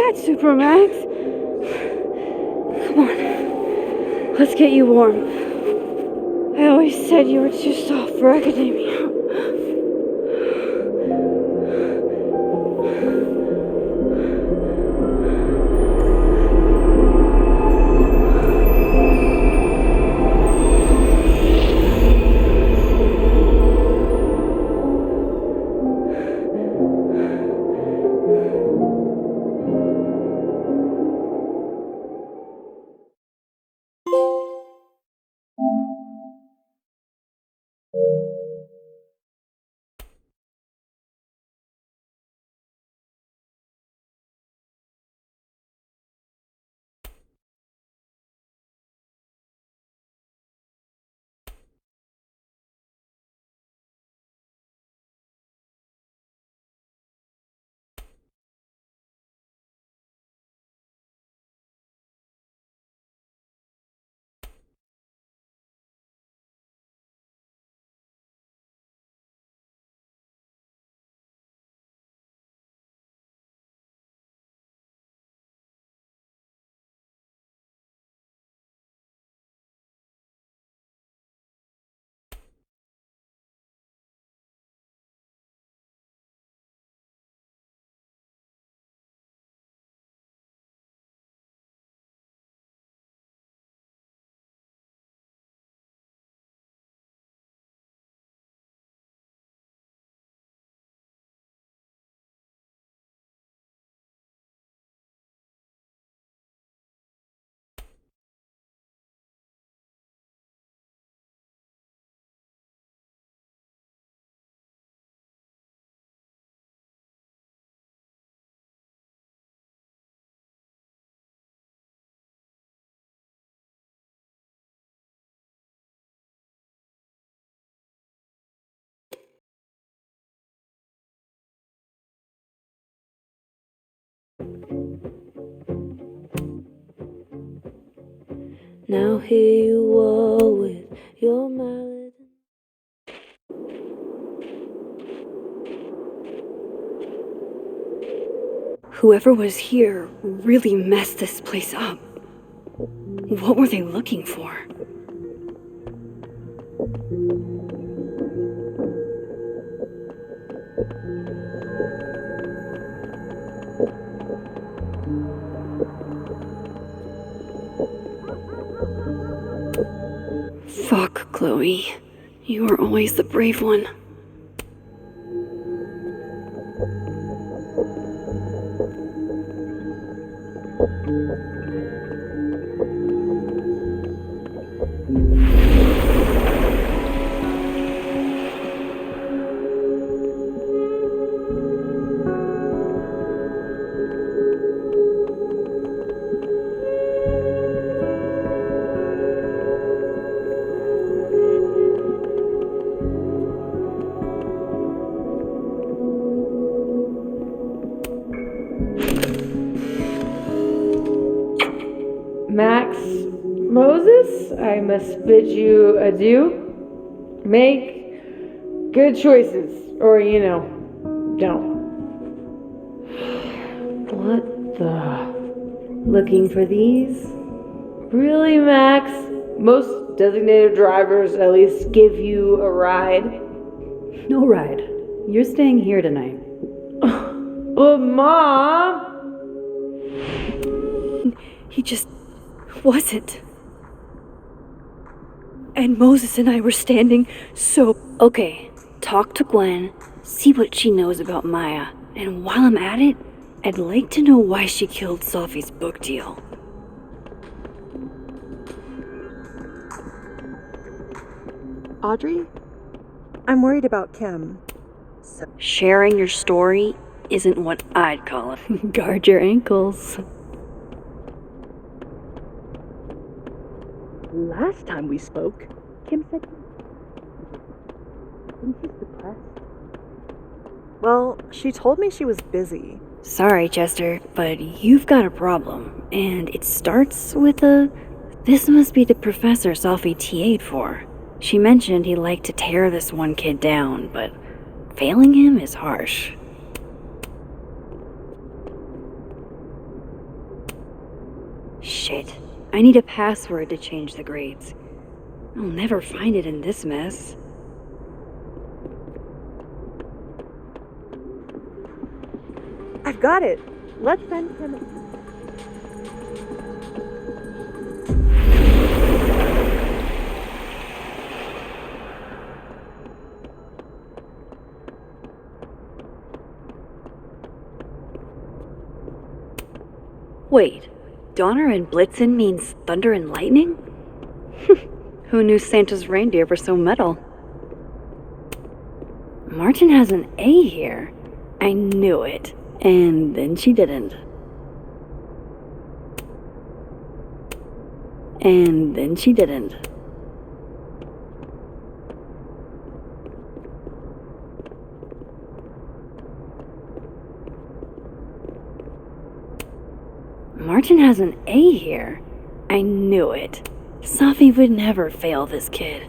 that, Supermax? Come on. Let's get you warm. I always said you were too soft for academia. Now here you are with your mallet. Whoever was here really messed this place up. What were they looking for? Fuck, Chloe. You were always the brave one. Max, Moses, I must bid you adieu. Make good choices, or, don't. What the? Looking for these? Really, Max? Most designated drivers at least give you a ride. No ride. You're staying here tonight. But, Mom! He just wasn't. And Moses and I were standing so... Okay, talk to Gwen, see what she knows about Maya, and while I'm at it, I'd like to know why she killed Sophie's book deal. Audrey? I'm worried about Kim. Sharing your story isn't what I'd call it. Guard your ankles. Last time we spoke, Kim said she's depressed. Well, she told me she was busy. Sorry, Chester, but you've got a problem, and it starts with a... This must be the professor Sophie TA'd for. She mentioned he liked to tear this one kid down, but failing him is harsh. Shit. I need a password to change the grades. I'll never find it in this mess. I've got it. Let's send him. Wait, Donner and Blitzen means thunder and lightning? Who knew Santa's reindeer were so metal? Martin has an A here. I knew it. And then she didn't. And then she didn't. Martin has an A here. I knew it. Safi would never fail this kid.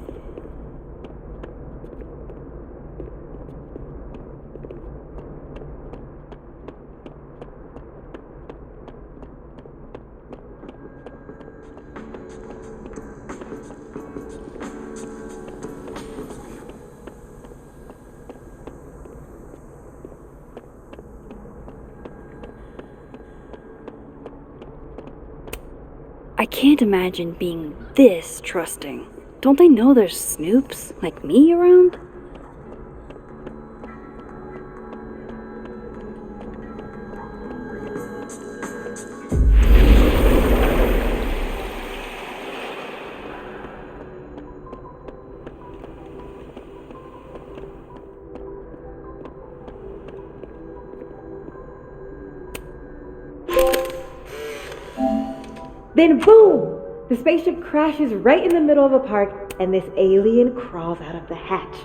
I can't imagine being this trusting. Don't they know there's snoops like me around? Then boom! The spaceship crashes right in the middle of a park, and this alien crawls out of the hatch.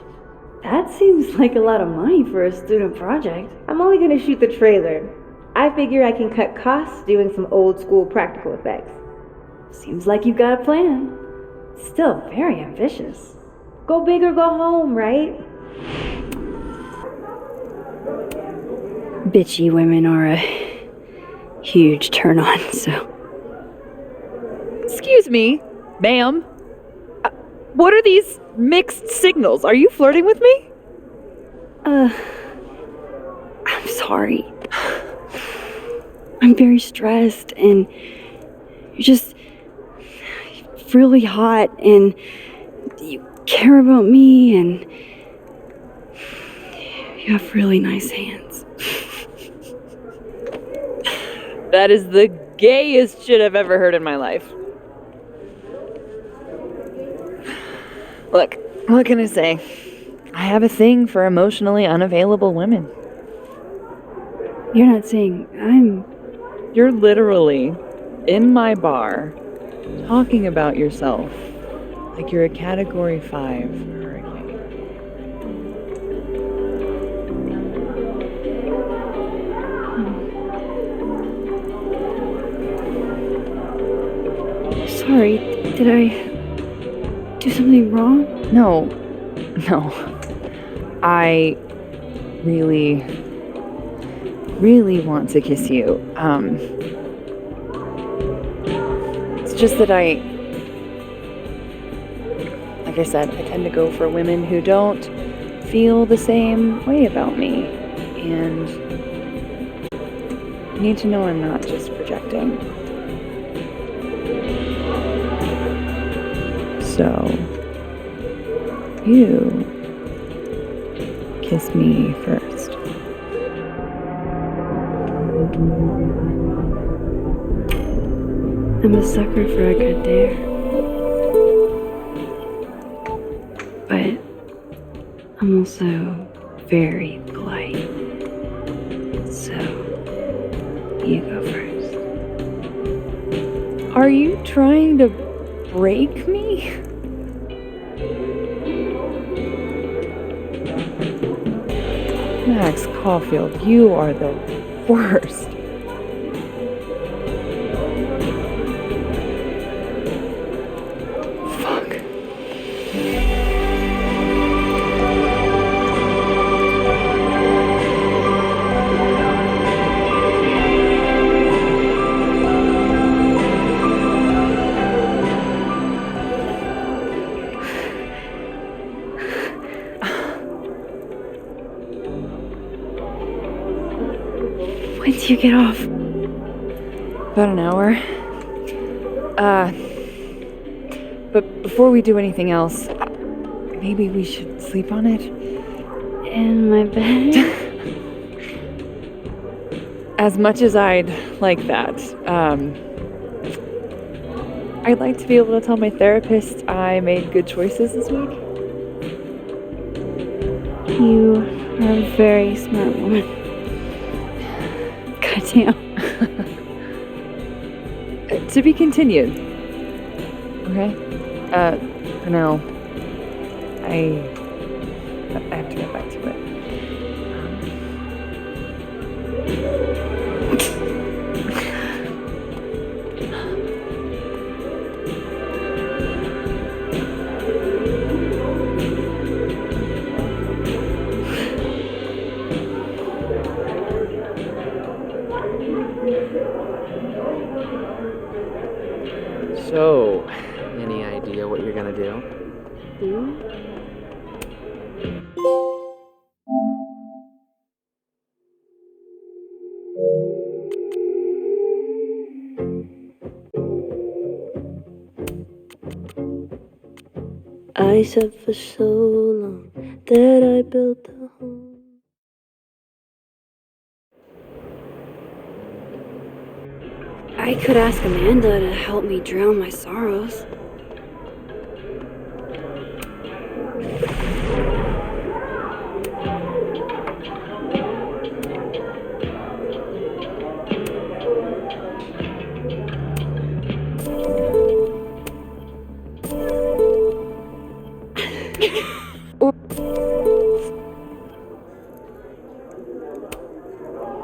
That seems like a lot of money for a student project. I'm only gonna shoot the trailer. I figure I can cut costs doing some old school practical effects. Seems like you've got a plan. Still very ambitious. Go big or go home, right? Bitchy women are a huge turn on, so. Excuse me, ma'am. What are these mixed signals? Are you flirting with me? I'm sorry. I'm very stressed, and you're just really hot, and you care about me, and you have really nice hands. That is the gayest shit I've ever heard in my life. Look, what can I say? I have a thing for emotionally unavailable women. You're not saying I'm... You're literally in my bar talking about yourself like you're a Category 5 hurricane. Sorry, did I do something wrong? No. I really want to kiss you. It's just that like I said, I tend to go for women who don't feel the same way about me. And you need to know I'm not just projecting. So, you kiss me first. I'm a sucker for a good dare. But I'm also very polite. So, you go first. Are you trying to break me? Max Caulfield, you are the worst. Fuck. do you get off? About an hour. But before we do anything else, maybe we should sleep on it? In my bed? As much as I'd like that, I'd like to be able to tell my therapist I made good choices this week. You are a very smart woman. Goddamn. To be continued. Okay? For now, I have to get back to it. So, any idea what you're gonna do? I said for so long that I built a home. I could ask Amanda to help me drown my sorrows.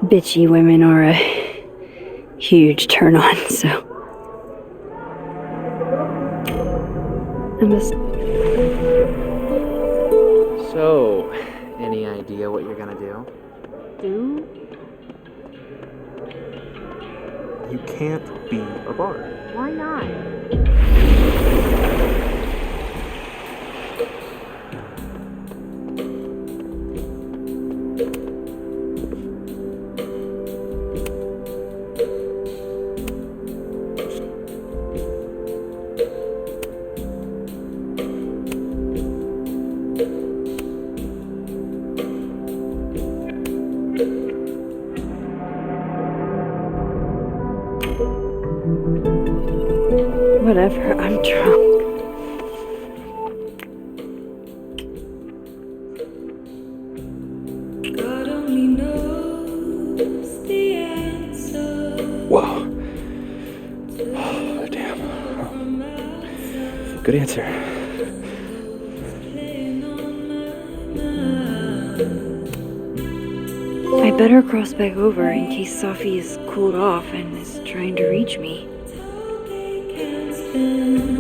Bitchy women are a huge turn on, so I must. So, any idea what you're gonna do? You can't be a bard. Why not? Whatever, I'm drunk. God only knows the answer. Whoa. Oh, damn. Good answer. I better cross back over in case Safi is cooled off and is trying to reach me. Spend